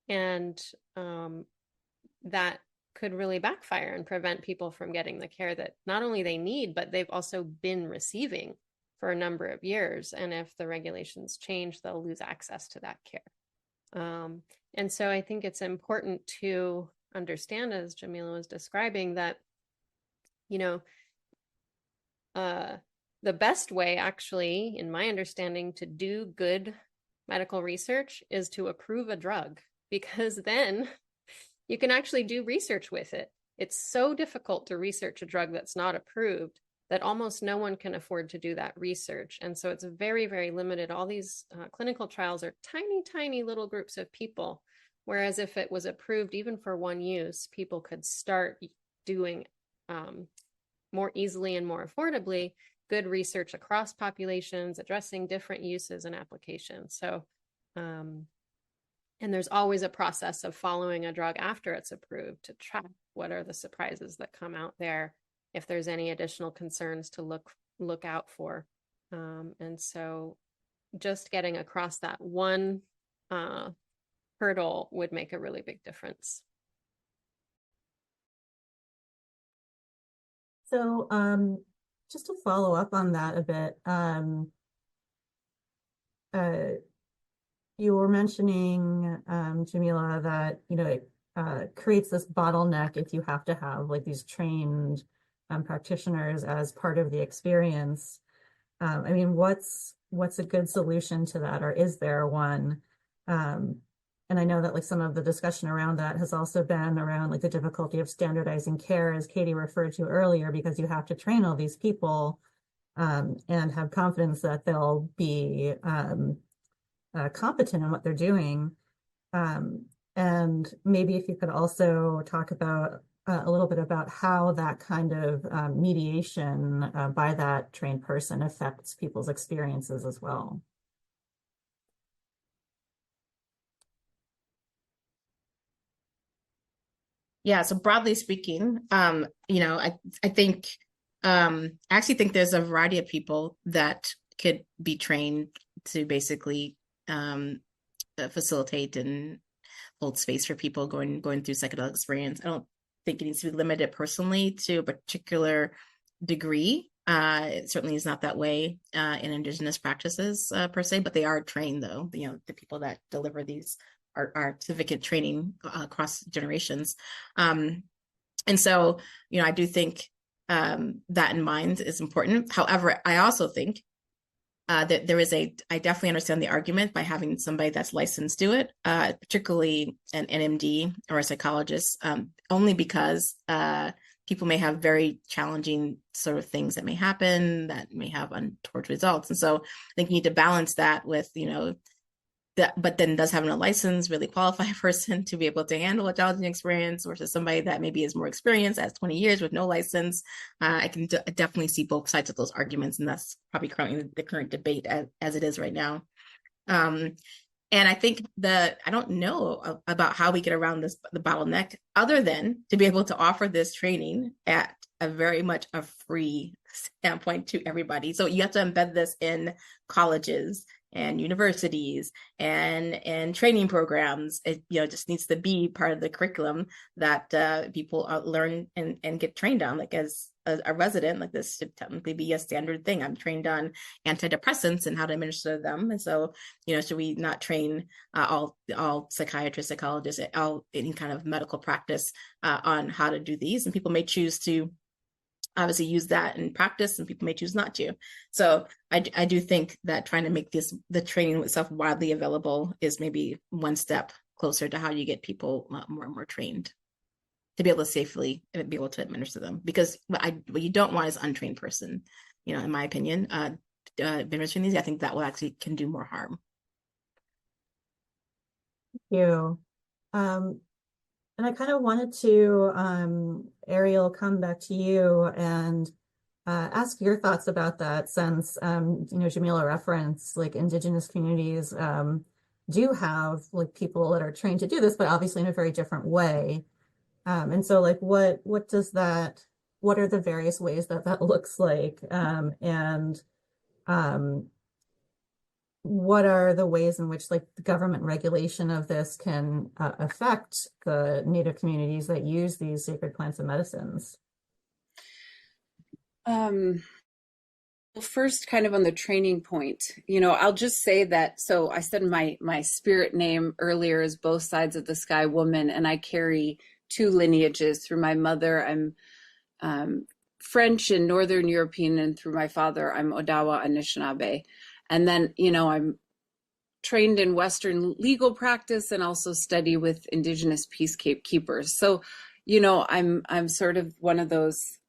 And that could really backfire and prevent people from getting the care that not only they need, but they've also been receiving for a number of years. And if the regulations change, they'll lose access to that care. And so I think it's important to understand, as Jamila was describing, that, you know, the best way, actually, in my understanding, to do good medical research is to approve a drug, because then you can actually do research with it. It's so difficult to research a drug that's not approved that almost no one can afford to do that research. And so it's very, very limited. All these clinical trials are tiny, tiny little groups of people. Whereas if it was approved even for one use, people could start doing more easily and more affordably good research across populations, addressing different uses and applications. So And there's always a process of following a drug after it's approved to track what are the surprises that come out there, if there's any additional concerns to look out for. And so just getting across that one hurdle would make a really big difference. So just to follow up on that a bit, you were mentioning, Jamila, that, you know, it creates this bottleneck if you have to have like these trained practitioners as part of the experience. I mean, what's a good solution to that, or is there one? And I know that like some of the discussion around that has also been around like the difficulty of standardizing care, as Katie referred to earlier, because you have to train all these people and have confidence that they'll be competent in what they're doing. And maybe if you could also talk about a little bit about how that kind of mediation by that trained person affects people's experiences as well. Yeah, so broadly speaking, you know, I think I actually think there's a variety of people that could be trained to basically facilitate and hold space for people going through psychedelic experience. I don't think it needs to be limited personally to a particular degree. It certainly is not that way in indigenous practices per se, but they are trained though. You know, the people that deliver these are significant training across generations. And so, you know, I do think that in mind is important. However, I also think that there is I definitely understand the argument by having somebody that's licensed do it, particularly an NMD or a psychologist, only because people may have very challenging sort of things that may happen that may have untoward results. And so I think you need to balance that with, you know, but then does having a license really qualify a person to be able to handle a challenging experience versus somebody that maybe is more experienced, has 20 years with no license. I can definitely see both sides of those arguments, and that's probably currently the current debate as it is right now. And I think I don't know about how we get around the bottleneck other than to be able to offer this training at a very much a free standpoint to everybody. So you have to embed this in colleges and universities and training programs. It, you know, just needs to be part of the curriculum that people learn and get trained on. Like as a resident, like this should technically be a standard thing. I'm trained on antidepressants and how to administer them. And so, you know, should we not train all psychiatrists, psychologists, any kind of medical practice on how to do these? And people may choose to obviously use that in practice, and people may choose not to. So I do think that trying to make the training itself widely available is maybe one step closer to how you get people more and more trained to be able to safely be able to administer them. Because what you don't want is an untrained person, you know, in my opinion, administering these. I think that will actually can do more harm. Thank you. And I kind of wanted to, Ariel, come back to you and ask your thoughts about that, since, you know, Jamila referenced like indigenous communities do have like people that are trained to do this, but obviously in a very different way. And so like, what are the various ways that looks like? And what are the ways in which like the government regulation of this can affect the Native communities that use these sacred plants and medicines? First, kind of on the training point, you know, I'll just say that, so I said my spirit name earlier is Both Sides of the Sky Woman, and I carry two lineages. Through my mother, I'm French and Northern European, and through my father, I'm Odawa Anishinaabe. And then, you know, I'm trained in Western legal practice and also study with Indigenous peacekeepers. So, you know, I'm sort of one of those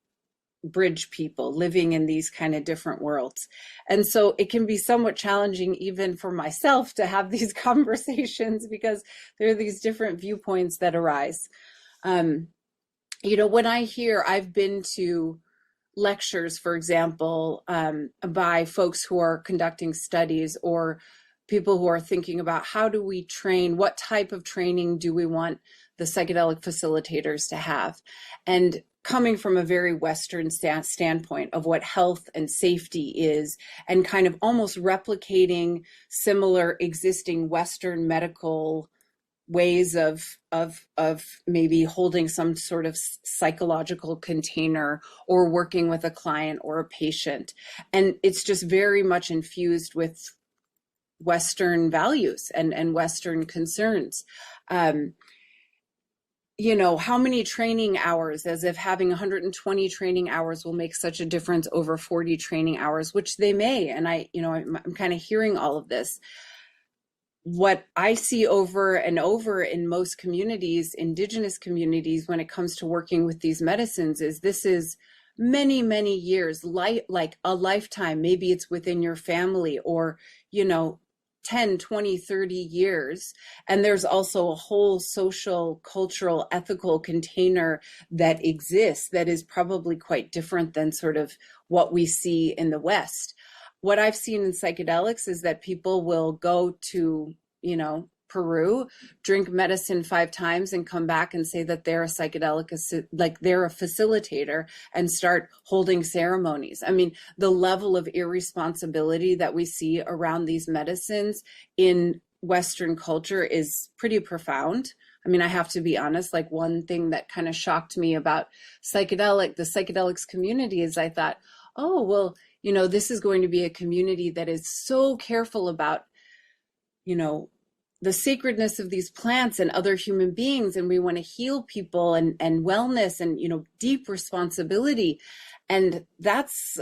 bridge people living in these kind of different worlds. And so it can be somewhat challenging even for myself to have these conversations because there are these different viewpoints that arise. You know, when I've been to lectures, for example, by folks who are conducting studies or people who are thinking about how do we train, what type of training do we want the psychedelic facilitators to have? And coming from a very Western standpoint of what health and safety is, and kind of almost replicating similar existing Western medical ways of maybe holding some sort of psychological container or working with a client or a patient. And it's just very much infused with Western values and Western concerns. You know, how many training hours, as if having 120 training hours will make such a difference over 40 training hours, which they may. And I'm kind of hearing all of this. What I see over and over in most communities, indigenous communities, when it comes to working with these medicines, is this is many, many years, like a lifetime. Maybe it's within your family, or, 10, 20, 30 years. And there's also a whole social, cultural, ethical container that exists that is probably quite different than sort of what we see in the West. What I've seen in psychedelics is that people will go to, Peru, drink medicine 5 times and come back and say that they're a psychedelic, like they're a facilitator, and start holding ceremonies. I mean, the level of irresponsibility that we see around these medicines in Western culture is pretty profound. I mean, I have to be honest, like one thing that kind of shocked me about the psychedelics community is I thought, oh, well, this is going to be a community that is so careful about, the sacredness of these plants and other human beings. And we want to heal people and wellness and, deep responsibility. And that's,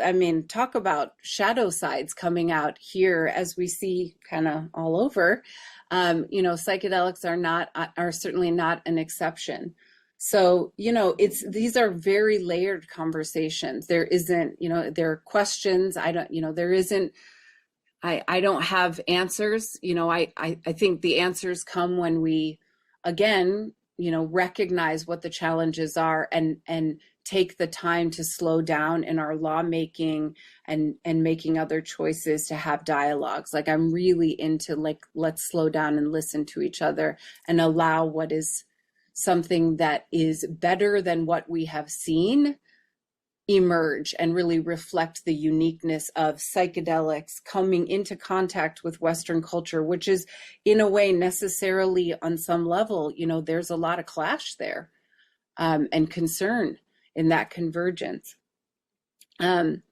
talk about shadow sides coming out here as we see kind of all over. Psychedelics are certainly not an exception. So, these are very layered conversations. There isn't, there are questions. I don't have answers. I think the answers come when we, again, recognize what the challenges are and take the time to slow down in our lawmaking and making other choices to have dialogues. Like I'm really into let's slow down and listen to each other and allow what is something that is better than what we have seen emerge and really reflect the uniqueness of psychedelics coming into contact with Western culture, which is in a way necessarily on some level, there's a lot of clash there and concern in that convergence. And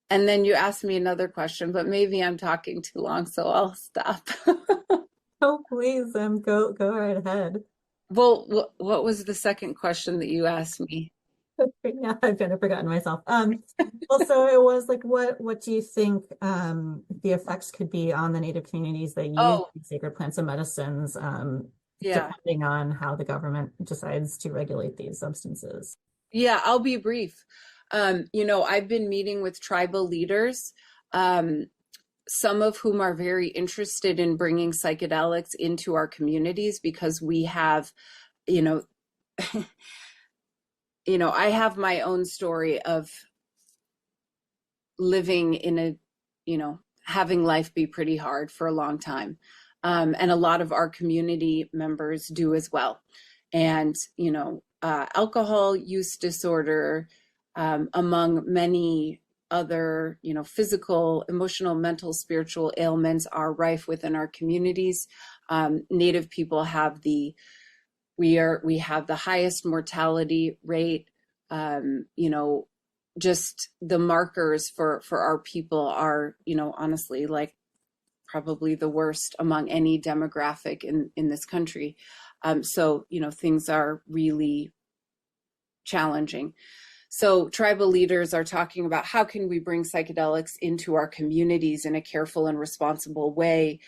then you asked me another question, but maybe I'm talking too long, so I'll stop. Oh, please, go right ahead. Well, what was the second question that you asked me? Yeah, I've kind of forgotten myself. Well, so it was like, what do you think the effects could be on the Native communities that use these sacred plants and medicines, depending on how the government decides to regulate these substances? Yeah, I'll be brief. I've been meeting with tribal leaders, some of whom are very interested in bringing psychedelics into our communities because we have, I have my own story of living in having life be pretty hard for a long time. And a lot of our community members do as well. And, alcohol use disorder, among many other, physical, emotional, mental, spiritual ailments are rife within our communities. Native people have we have the highest mortality rate. Just the markers for our people are, honestly, like probably the worst among any demographic in this country. So, things are really challenging. So tribal leaders are talking about how can we bring psychedelics into our communities in a careful and responsible way,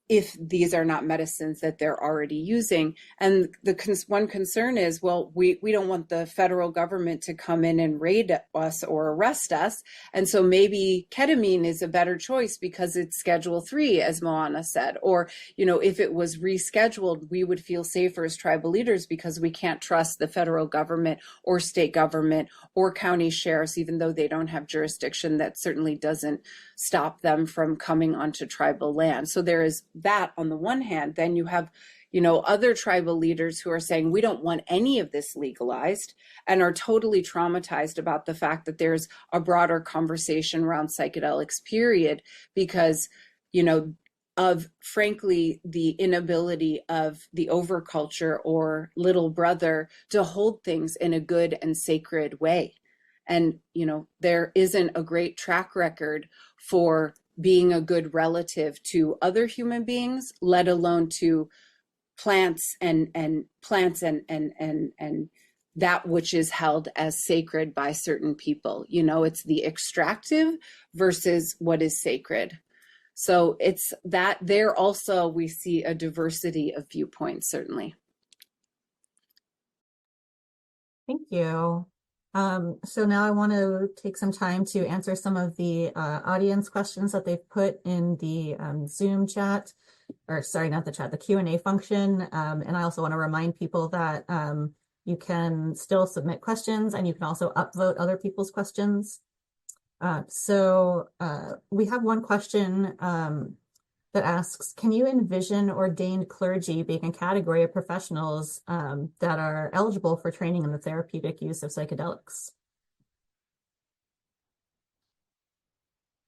if these are not medicines that they're already using. And the one concern is, well, we don't want the federal government to come in and raid us or arrest us. And so maybe ketamine is a better choice because it's Schedule 3, as Moana said. Or, if it was rescheduled, we would feel safer as tribal leaders because we can't trust the federal government or state government or county sheriffs, even though they don't have jurisdiction. That certainly doesn't stop them from coming onto tribal land. So there is that on the one hand. Then you have, other tribal leaders who are saying, we don't want any of this legalized, and are totally traumatized about the fact that there's a broader conversation around psychedelics, period, because, of frankly, the inability of the overculture or little brother to hold things in a good and sacred way. And, there isn't a great track record for being a good relative to other human beings, let alone to plants and that which is held as sacred by certain people. It's the extractive versus what is sacred. So it's that there also we see a diversity of viewpoints, certainly. Thank you. So now I want to take some time to answer some of the audience questions that they've put in the Zoom chat, or sorry, not the chat, the Q&A function. And I also want to remind people that you can still submit questions, and you can also upvote other people's questions. So we have one question that asks, can you envision ordained clergy being a category of professionals that are eligible for training in the therapeutic use of psychedelics?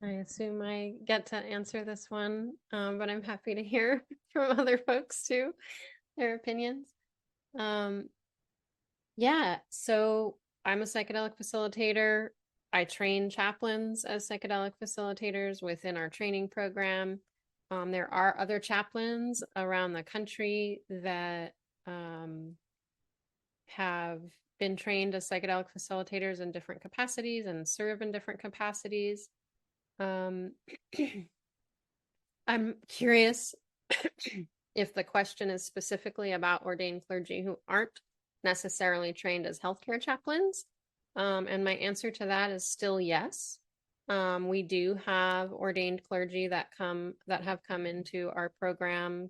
I assume I get to answer this one, but I'm happy to hear from other folks too, their opinions. Yeah, so I'm a psychedelic facilitator. I train chaplains as psychedelic facilitators within our training program. There are other chaplains around the country that have been trained as psychedelic facilitators in different capacities and serve in different capacities. I'm curious if the question is specifically about ordained clergy who aren't necessarily trained as healthcare chaplains. And my answer to that is still yes. We do have ordained clergy that have come into our program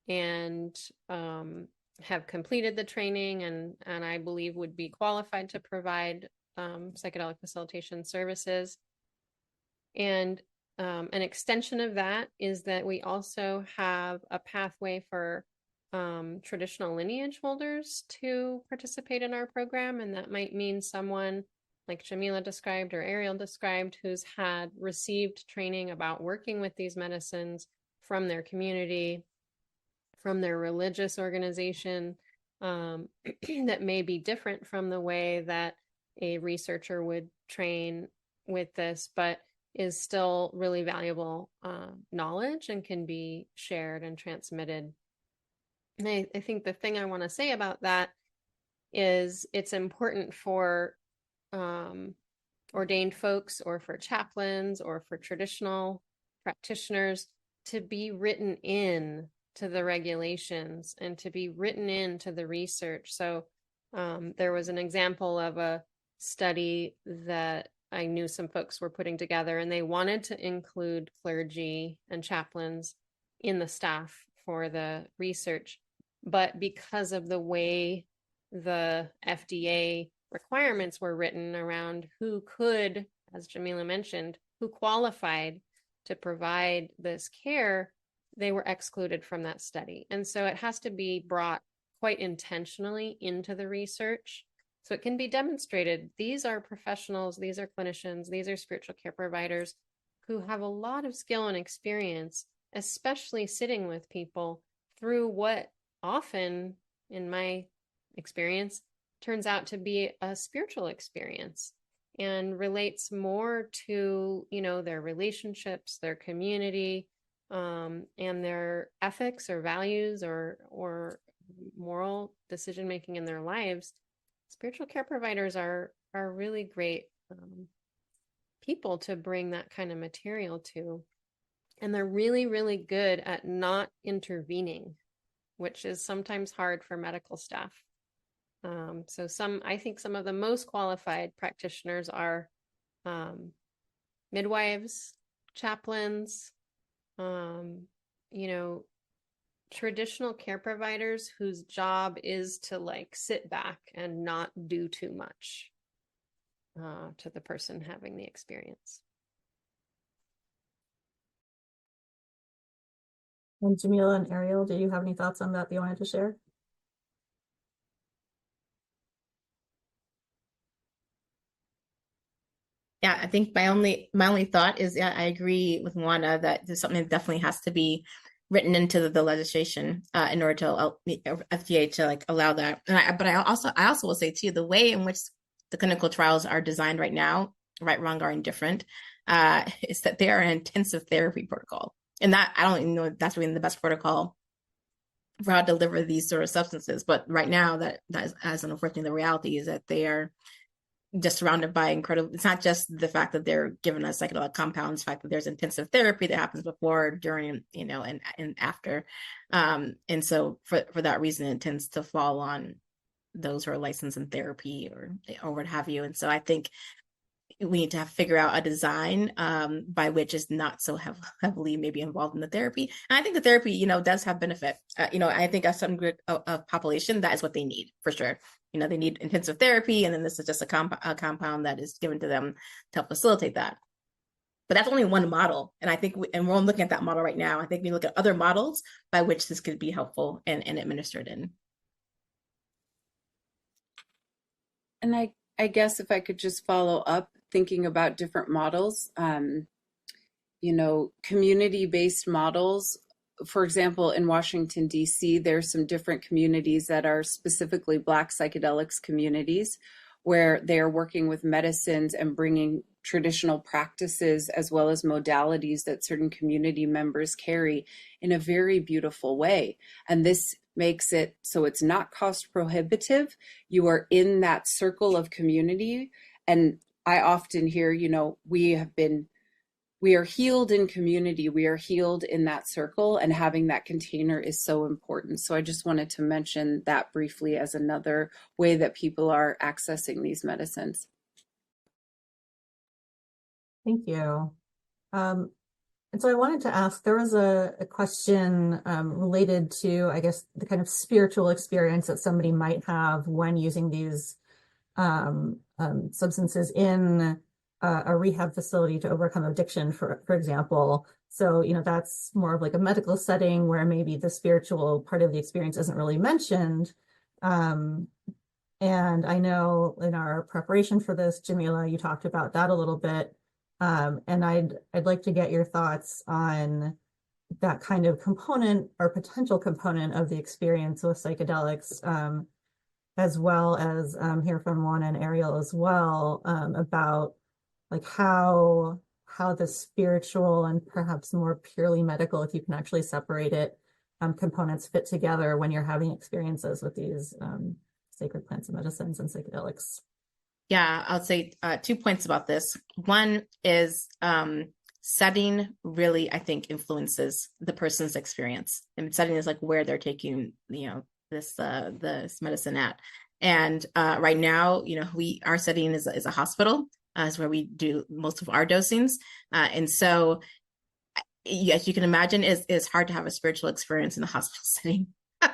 and have completed the training and I believe would be qualified to provide psychedelic facilitation services. And an extension of that is that we also have a pathway for traditional lineage holders to participate in our program. And that might mean someone like Jamila described or Ariel described, who's had received training about working with these medicines from their community, from their religious organization, that may be different from the way that a researcher would train with this, but is still really valuable knowledge and can be shared and transmitted. And I think the thing I want to say about that is it's important for ordained folks or for chaplains or for traditional practitioners to be written in to the regulations and to be written into the research. So there was an example of a study that I knew some folks were putting together, and they wanted to include clergy and chaplains in the staff for the research. But because of the way the FDA requirements were written around who could, as Jamila mentioned, who qualified to provide this care, they were excluded from that study. And so it has to be brought quite intentionally into the research so it can be demonstrated. These are professionals, these are clinicians, these are spiritual care providers who have a lot of skill and experience, especially sitting with people through what often, in my experience, turns out to be a spiritual experience and relates more to, their relationships, their community, and their ethics or values or moral decision-making in their lives. Spiritual care providers are really great people to bring that kind of material to. And they're really, really good at not intervening, which is sometimes hard for medical staff. I think some of the most qualified practitioners are midwives, chaplains, traditional care providers whose job is to sit back and not do too much to the person having the experience. And Jamila and Ariel, do you have any thoughts on that you wanted to share? Yeah, I think my only thought is, yeah, I agree with Juana that there's something that definitely has to be written into the legislation in order to allow the FDA to like allow that. But I also will say too, the way in which the clinical trials are designed right now, right, wrong, or indifferent, is that they are an intensive therapy protocol, and that I don't even know if that's really the best protocol for how to deliver these sort of substances. But right now, that is, as unfortunately the reality is that they are just surrounded by incredible. It's not just the fact that they're given us psychedelic compounds, the fact that there's intensive therapy that happens before, during, and after. And so for that reason, it tends to fall on those who are licensed in therapy or what have you. And so I think we need to figure out a design by which is not so heavily maybe involved in the therapy. And I think the therapy, does have benefit. I think as some group of population, that is what they need for sure. They need intensive therapy, and then this is just a compound that is given to them to help facilitate that. But that's only one model, and I think, and we're looking at that model right now. I think we look at other models by which this could be helpful and administered in. And I guess if I could just follow up thinking about different models, community-based models. For example, in Washington, D.C., there's some different communities that are specifically Black psychedelics communities where they are working with medicines and bringing traditional practices as well as modalities that certain community members carry in a very beautiful way. And this makes it so it's not cost prohibitive. You are in that circle of community. And I often hear, we are healed in community. We are healed in that circle, and having that container is so important. So I just wanted to mention that briefly as another way that people are accessing these medicines. Thank you. And so I wanted to ask, there was a question related to, I guess, the kind of spiritual experience that somebody might have when using these substances in a rehab facility to overcome addiction, for example. So, that's more of like a medical setting where maybe the spiritual part of the experience isn't really mentioned. And I know in our preparation for this, Jamila, you talked about that a little bit. And I'd like to get your thoughts on that kind of component or potential component of the experience with psychedelics, as well as hear from Juana and Ariel as well, about like how the spiritual and perhaps more purely medical, if you can actually separate it, components fit together when you're having experiences with these sacred plants and medicines and psychedelics. Yeah, I'll say 2 points about this. One is setting really, I think, influences the person's experience. And setting is like where they're taking, this medicine at. And right now, our setting is a hospital, is where we do most of our dosings. And so, as you can imagine, it's hard to have a spiritual experience in the hospital setting.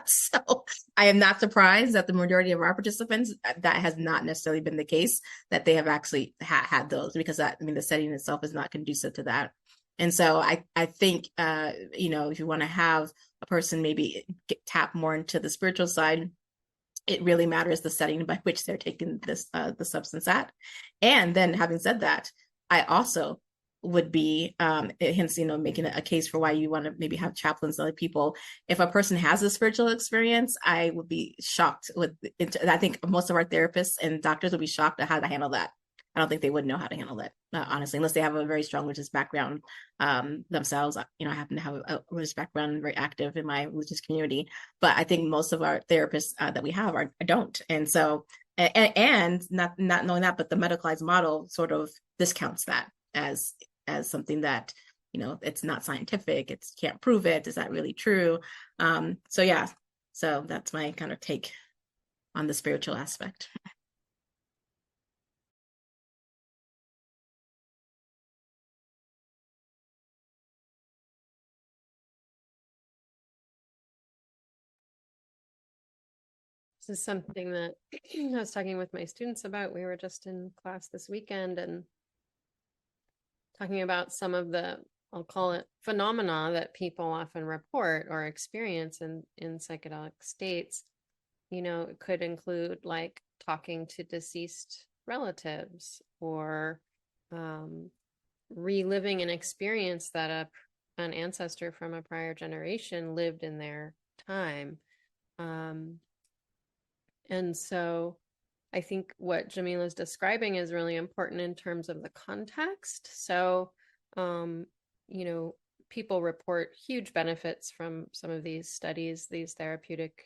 So I am not surprised that the majority of our participants, that has not necessarily been the case, that they have actually had those, because the setting itself is not conducive to that. And so I think, if you want to have a person maybe tap more into the spiritual side, it really matters the setting by which they're taking this the substance at. And then, having said that, I also would be hence making a case for why you want to maybe have chaplains and other people. If a person has a spiritual experience, I would be shocked I think most of our therapists and doctors would be shocked at how to handle that. I don't think they would know how to handle that, honestly, unless they have a very strong religious background themselves. I happen to have a religious background, very active in my religious community, but I think most of our therapists that we have don't. And so, and not knowing that, but the medicalized model sort of discounts that as something that, it's not scientific, it's can't prove it. Is that really true? So that's my kind of take on the spiritual aspect. This is something that I was talking with my students about. We were just in class this weekend and talking about some of the I'll call it phenomena that people often report or experience in psychedelic states, it could include like talking to deceased relatives or reliving an experience that an ancestor from a prior generation lived in their time. And so I think what Jamila is describing is really important in terms of the context. So, people report huge benefits from some of these studies, these therapeutic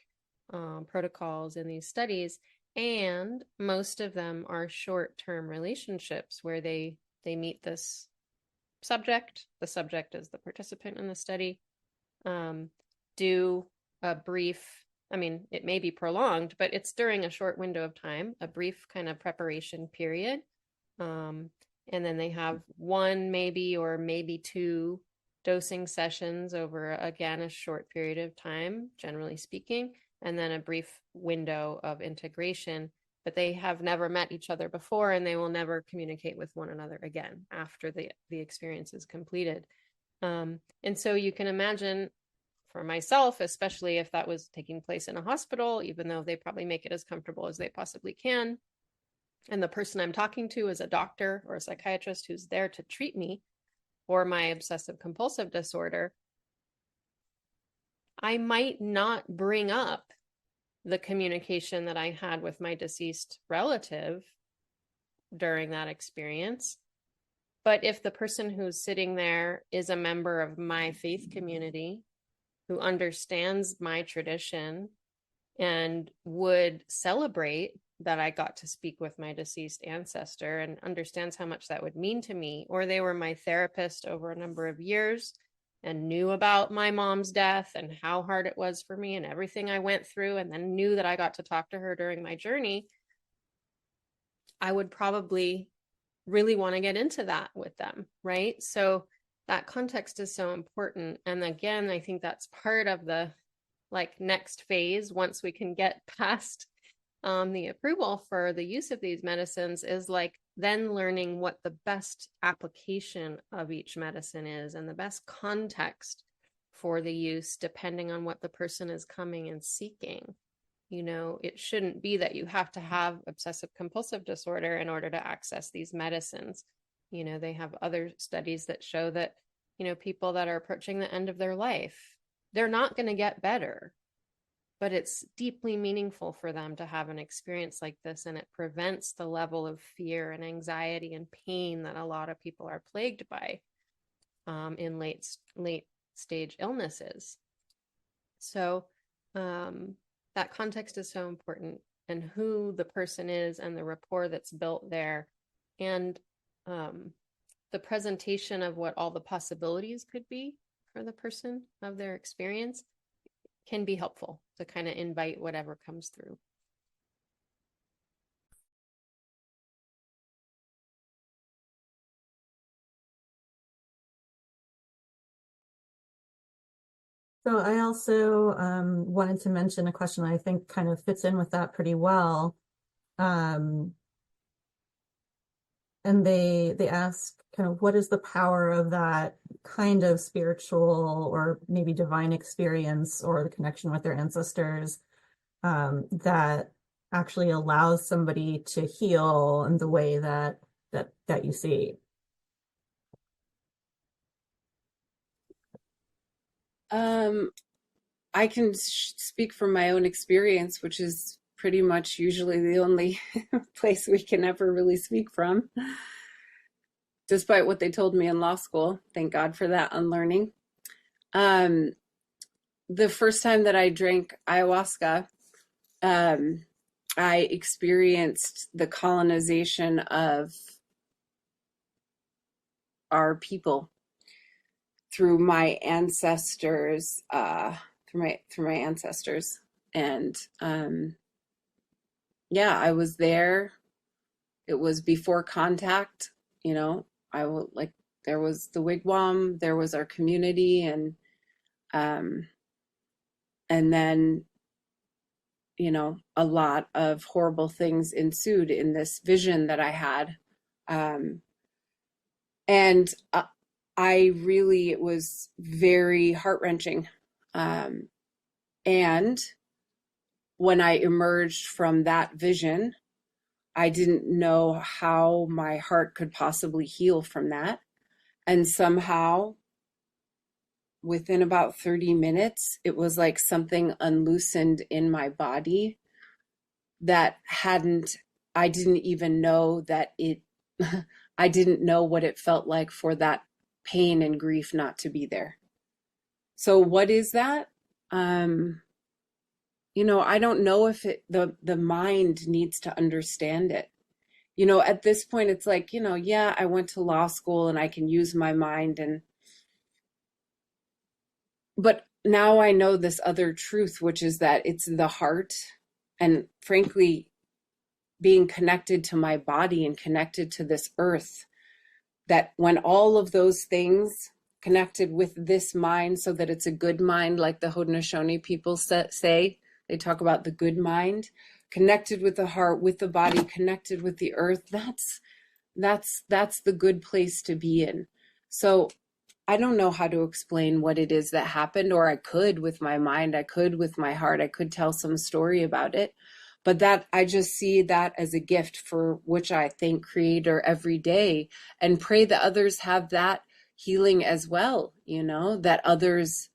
protocols in these studies, and most of them are short-term relationships where they meet this subject. The subject is the participant in the study. Do a brief, it may be prolonged, but it's during a short window of time, a brief kind of preparation period. And then they have one maybe or maybe two dosing sessions over, again, a short period of time, generally speaking, and then a brief window of integration. But they have never met each other before, and they will never communicate with one another again after the experience is completed. And so you can imagine, for myself, especially if that was taking place in a hospital, even though they probably make it as comfortable as they possibly can, and the person I'm talking to is a doctor or a psychiatrist who's there to treat me for my obsessive compulsive disorder, I might not bring up the communication that I had with my deceased relative during that experience. But if the person who's sitting there is a member of my faith community who understands my tradition and would celebrate that I got to speak with my deceased ancestor and understands how much that would mean to me, or they were my therapist over a number of years and knew about my mom's death and how hard it was for me and everything I went through, and then knew that I got to talk to her during my journey, I would probably really want to get into that with them, right? So that context is so important. And again, I think that's part of the next phase, once we can get past the approval for the use of these medicines, is then learning what the best application of each medicine is and the best context for the use, depending on what the person is coming and seeking. It shouldn't be that you have to have obsessive compulsive disorder in order to access these medicines. They have other studies that show that, people that are approaching the end of their life, they're not going to get better, but it's deeply meaningful for them to have an experience like this, and it prevents the level of fear and anxiety and pain that a lot of people are plagued by in late stage illnesses. So that context is so important, and who the person is and the rapport that's built there, and the presentation of what all the possibilities could be for the person of their experience can be helpful to kind of invite whatever comes through. So I also wanted to mention a question that I think kind of fits in with that pretty well. And they ask kind of, what is the power of that kind of spiritual or maybe divine experience or the connection with their ancestors that actually allows somebody to heal in the way that you see? I can speak from my own experience, which is pretty much usually the only place we can ever really speak from, despite what they told me in law school. Thank God for that unlearning. The first time that I drank ayahuasca, I experienced the colonization of our people through my ancestors, through my ancestors. And yeah, I was there. It was before contact, I will there was the wigwam, there was our community, and then, a lot of horrible things ensued in this vision that I had. And it was very heart-wrenching. And when I emerged from that vision, I didn't know how my heart could possibly heal from that. And somehow, within about 30 minutes, it was like something unloosened in my body that I didn't even know that I didn't know what it felt like for that pain and grief not to be there. So what is that? I don't know if the mind needs to understand it. At this point, it's like, yeah, I went to law school and I can use my mind, but now I know this other truth, which is that it's the heart, and frankly, being connected to my body and connected to this earth, that when all of those things connected with this mind, so that it's a good mind, like the Haudenosaunee people say, they talk about the good mind, connected with the heart, with the body, connected with the earth, that's the good place to be in. So I don't know how to explain what it is that happened, or I could with my mind, I could with my heart, I could tell some story about it. But that I just see that as a gift for which I thank Creator every day and pray that others have that healing as well, that others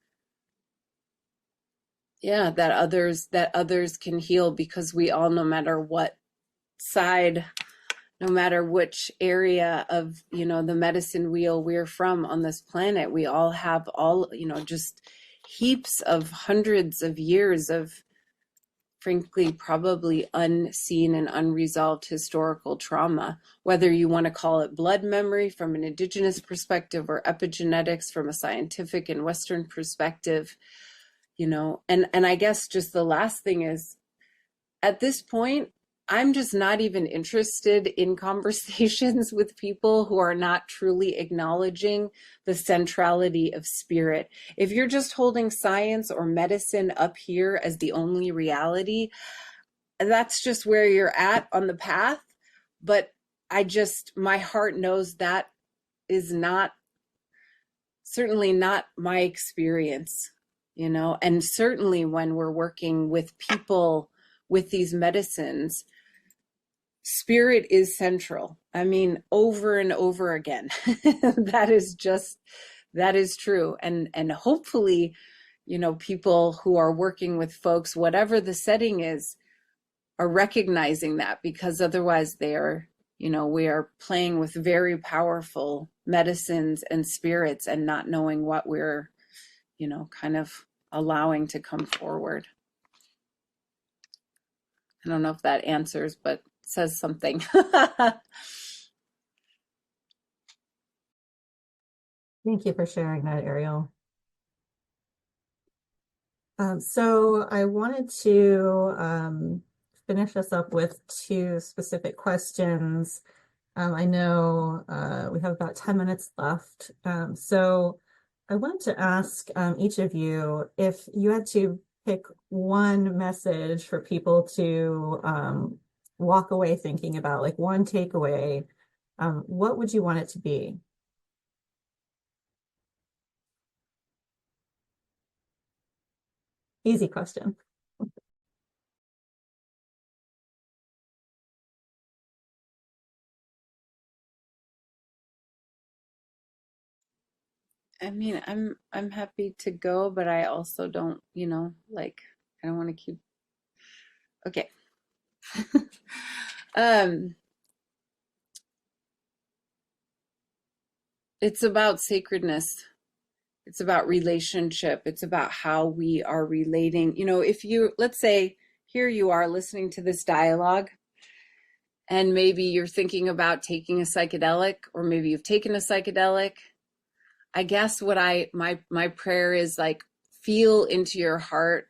can heal, because we all, no matter what side, no matter which area of, the medicine wheel we're from on this planet, we all have just heaps of hundreds of years of, frankly, probably unseen and unresolved historical trauma, whether you want to call it blood memory from an indigenous perspective or epigenetics from a scientific and Western perspective, and I guess just the last thing is, at this point, I'm just not even interested in conversations with people who are not truly acknowledging the centrality of spirit. If you're just holding science or medicine up here as the only reality, that's just where you're at on the path. But my heart knows that is certainly not my experience, and certainly when we're working with people with these medicines, spirit is central. I mean, over and over again. That is true. And hopefully, people who are working with folks, whatever the setting is, are recognizing that, because otherwise we are playing with very powerful medicines and spirits and not knowing what we're, kind of allowing to come forward. I don't know if that answers, but says something. Thank you for sharing that, Ariel. So I wanted to finish us up with two specific questions. I know we have about 10 minutes left. So I wanted to ask each of you, if you had to pick one message for people to walk away thinking about, like one takeaway, what would you want it to be? Easy question. I mean, I'm happy to go, but I also don't, I don't want to keep. Okay. It's about sacredness. It's about relationship. It's about how we are relating. If let's say, here you are listening to this dialogue, and maybe you're thinking about taking a psychedelic, or maybe you've taken a psychedelic. I guess what my prayer is, like, feel into your heart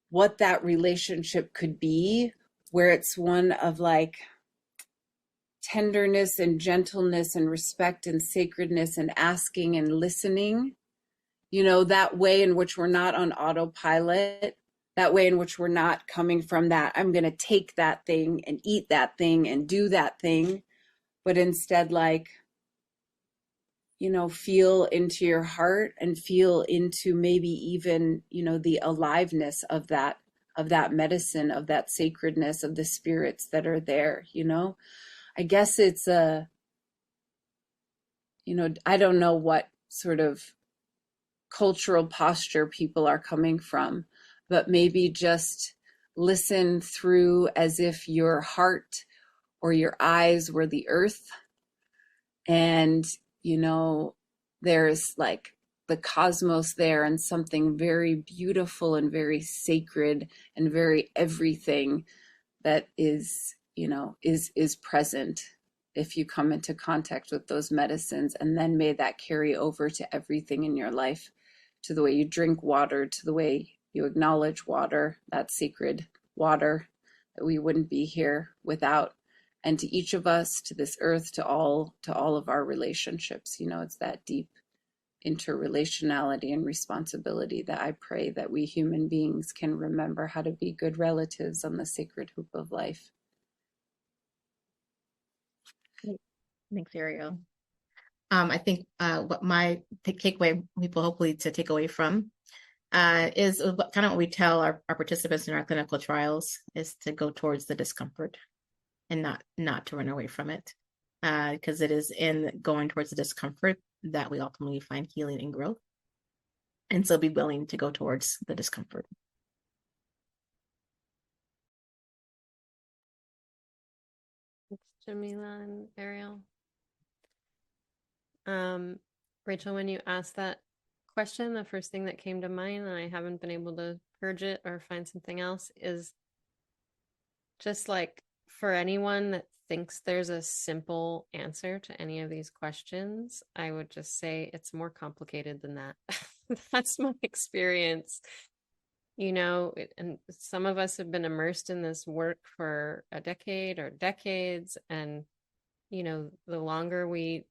what that relationship could be, where it's one of like tenderness and gentleness and respect and sacredness and asking and listening, that way in which we're not on autopilot, that way in which we're not coming from that, I'm going to take that thing and eat that thing and do that thing, but instead, like, feel into your heart and feel into maybe even, the aliveness of that medicine, of that sacredness, of the spirits that are there. I guess it's I don't know what sort of cultural posture people are coming from, but maybe just listen through as if your heart or your eyes were the earth, and there's like the cosmos there, and something very beautiful and very sacred and very everything that is present if you come into contact with those medicines. And then may that carry over to everything in your life, to the way you drink water, to the way you acknowledge water, that sacred water that we wouldn't be here without, and to each of us, to this earth, to all of our relationships. It's that deep interrelationality and responsibility that I pray that we human beings can remember how to be good relatives on the sacred hoop of life. Thanks, Ariel. I think what my takeaway people hopefully to take away from is kind of what we tell our participants in our clinical trials is to go towards the discomfort and not to run away from it, because it is in going towards the discomfort that we ultimately find healing and growth. And so be willing to go towards the discomfort. Thanks, Jamila and Ariel. Rachel, when you asked that question, the first thing that came to mind, and I haven't been able to purge it or find something else, is just like for anyone that thinks there's a simple answer to any of these questions, I would just say it's more complicated than that. That's my experience. And some of us have been immersed in this work for a decade or decades. And, the longer we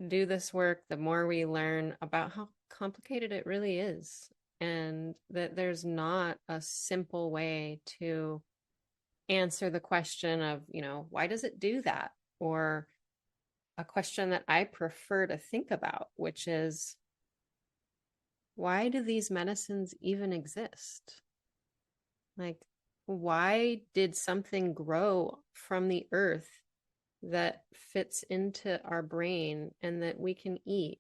do this work, the more we learn about how complicated it really is. And that there's not a simple way to answer the question of, why does it do that? Or a question that I prefer to think about, which is, why do these medicines even exist? Like, why did something grow from the earth that fits into our brain and that we can eat,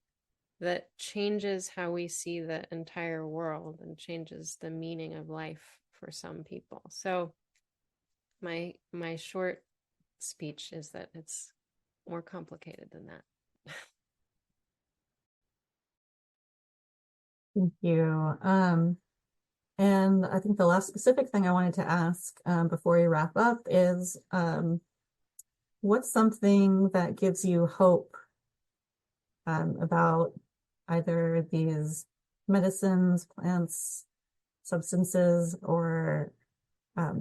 that changes how we see the entire world and changes the meaning of life for some people? So my short speech is that it's more complicated than that. Thank you. And I think the last specific thing I wanted to ask before we wrap up is, what's something that gives you hope about either these medicines, plants, substances, or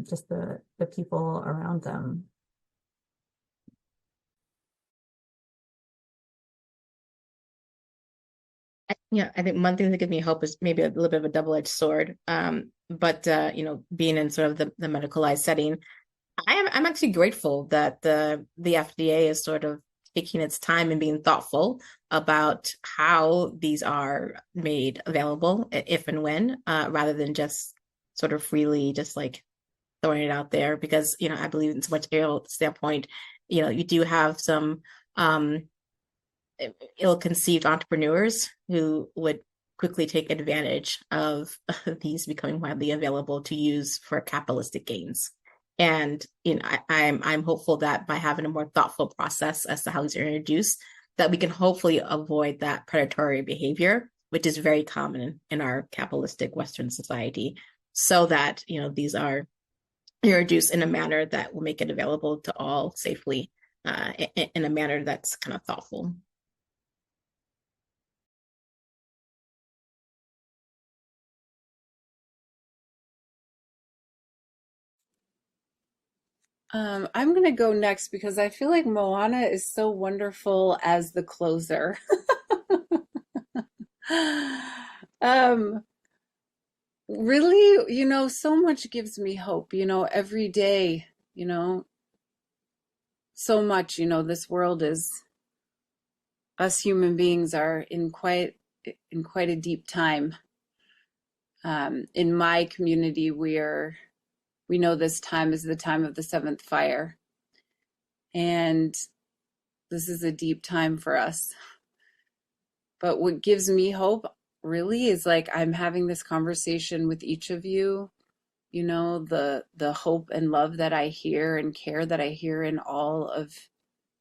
just the people around them? I think one thing that gives me hope is maybe a little bit of a double-edged sword. But being in sort of the medicalized setting, I'm actually grateful that the FDA is sort of taking its time and being thoughtful about how these are made available, if and when, rather than just sort of freely just like throwing it out there. Because, I believe in so much Ariel's standpoint, you do have some ill-conceived entrepreneurs who would quickly take advantage of these becoming widely available to use for capitalistic gains. And I'm hopeful that by having a more thoughtful process as to how these are introduced, that we can hopefully avoid that predatory behavior, which is very common in our capitalistic Western society, so that these are introduced in a manner that will make it available to all safely, in a manner that's kind of thoughtful. I'm going to go next because I feel like Moana is so wonderful as the closer. Really, so much gives me hope, every day, so much, this world is us human beings are in quite a deep time. In my community, we know this time is the time of the seventh fire, and this is a deep time for us. But what gives me hope really is like I'm having this conversation with each of you, you know, the hope and love that I hear and care that I hear in all of,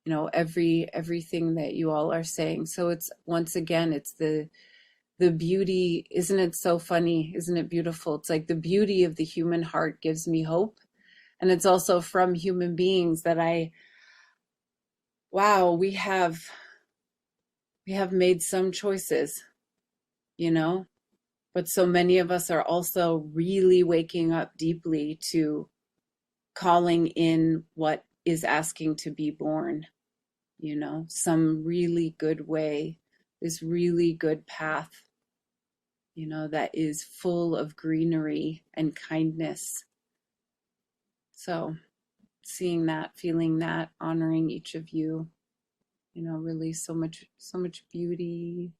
you know, everything that you all are saying. So it's, once again, it's the beauty. Isn't it so funny? Isn't it beautiful? It's like the beauty of the human heart gives me hope. And it's also from human beings that we have made some choices, you know, but so many of us are also really waking up deeply to calling in what is asking to be born, you know, some really good way, this really good path, you know, that is full of greenery and kindness. So seeing that, feeling that, honoring each of you, you know, really so much beauty.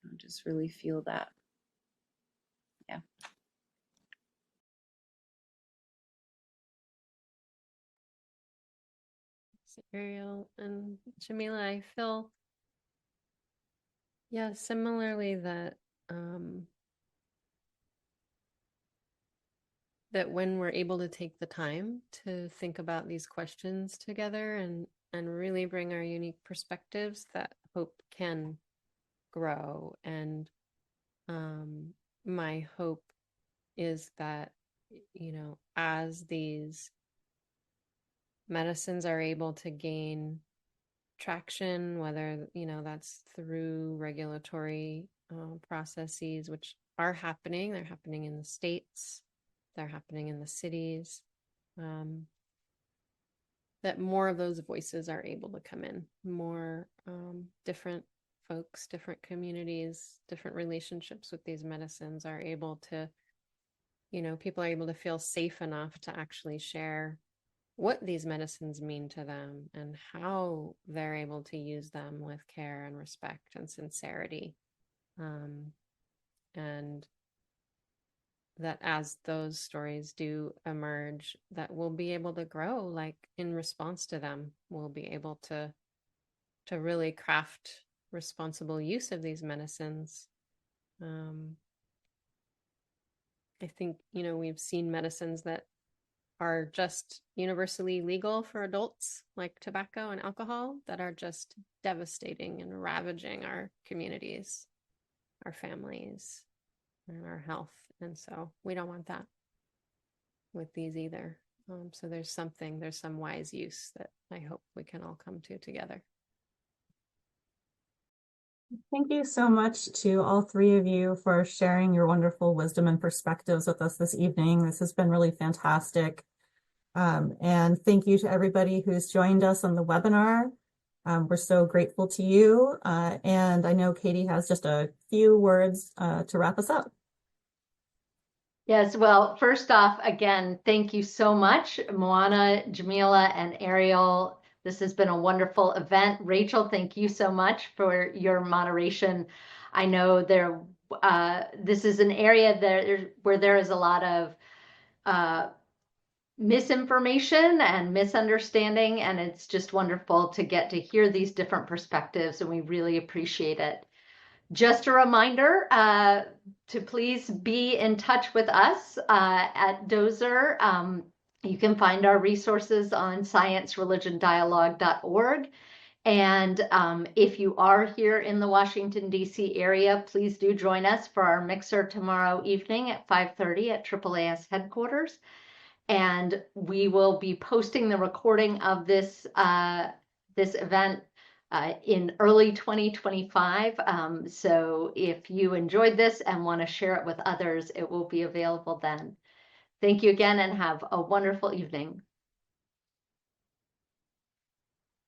I just really feel that. Yeah. Ariel and Jamila, I feel, yeah, similarly that that when we're able to take the time to think about these questions together and really bring our unique perspectives, that hope can grow. And my hope is that, you know, as these medicines are able to gain traction, whether, you know, that's through regulatory processes, which are happening, they're happening in the states, they're happening in the cities, that more of those voices are able to come in, more different folks, different communities, different relationships with these medicines are able to, you know, people are able to feel safe enough to actually share what these medicines mean to them and how they're able to use them with care and respect and sincerity. And that as those stories do emerge, that we'll be able to grow, like in response to them, we'll be able to really craft responsible use of these medicines. I think, you know, we've seen medicines that are just universally legal for adults, like tobacco and alcohol, that are just devastating and ravaging our communities, our families, and our health. And so we don't want that with these either. So there's some wise use that I hope we can all come to together. Thank you so much to all three of you for sharing your wonderful wisdom and perspectives with us this evening. This has been really fantastic. And thank you to everybody who's joined us on the webinar. We're so grateful to you. And I know Katie has just a few words to wrap us up. Yes, well, first off, again, thank you so much, Moana, Jamila, and Ariel. This has been a wonderful event. Rachel, thank you so much for your moderation. I know this is an area where there is a lot of misinformation and misunderstanding, and it's just wonderful to get to hear these different perspectives, and we really appreciate it. Just a reminder to please be in touch with us at Dozer. You can find our resources on sciencereligion.dialogue.org. And if you are here in the Washington, D.C. area, please do join us for our mixer tomorrow evening at 5:30 at AAAS headquarters. And we will be posting the recording of this event in early 2025. So if you enjoyed this and want to share it with others, it will be available then. Thank you again and have a wonderful evening.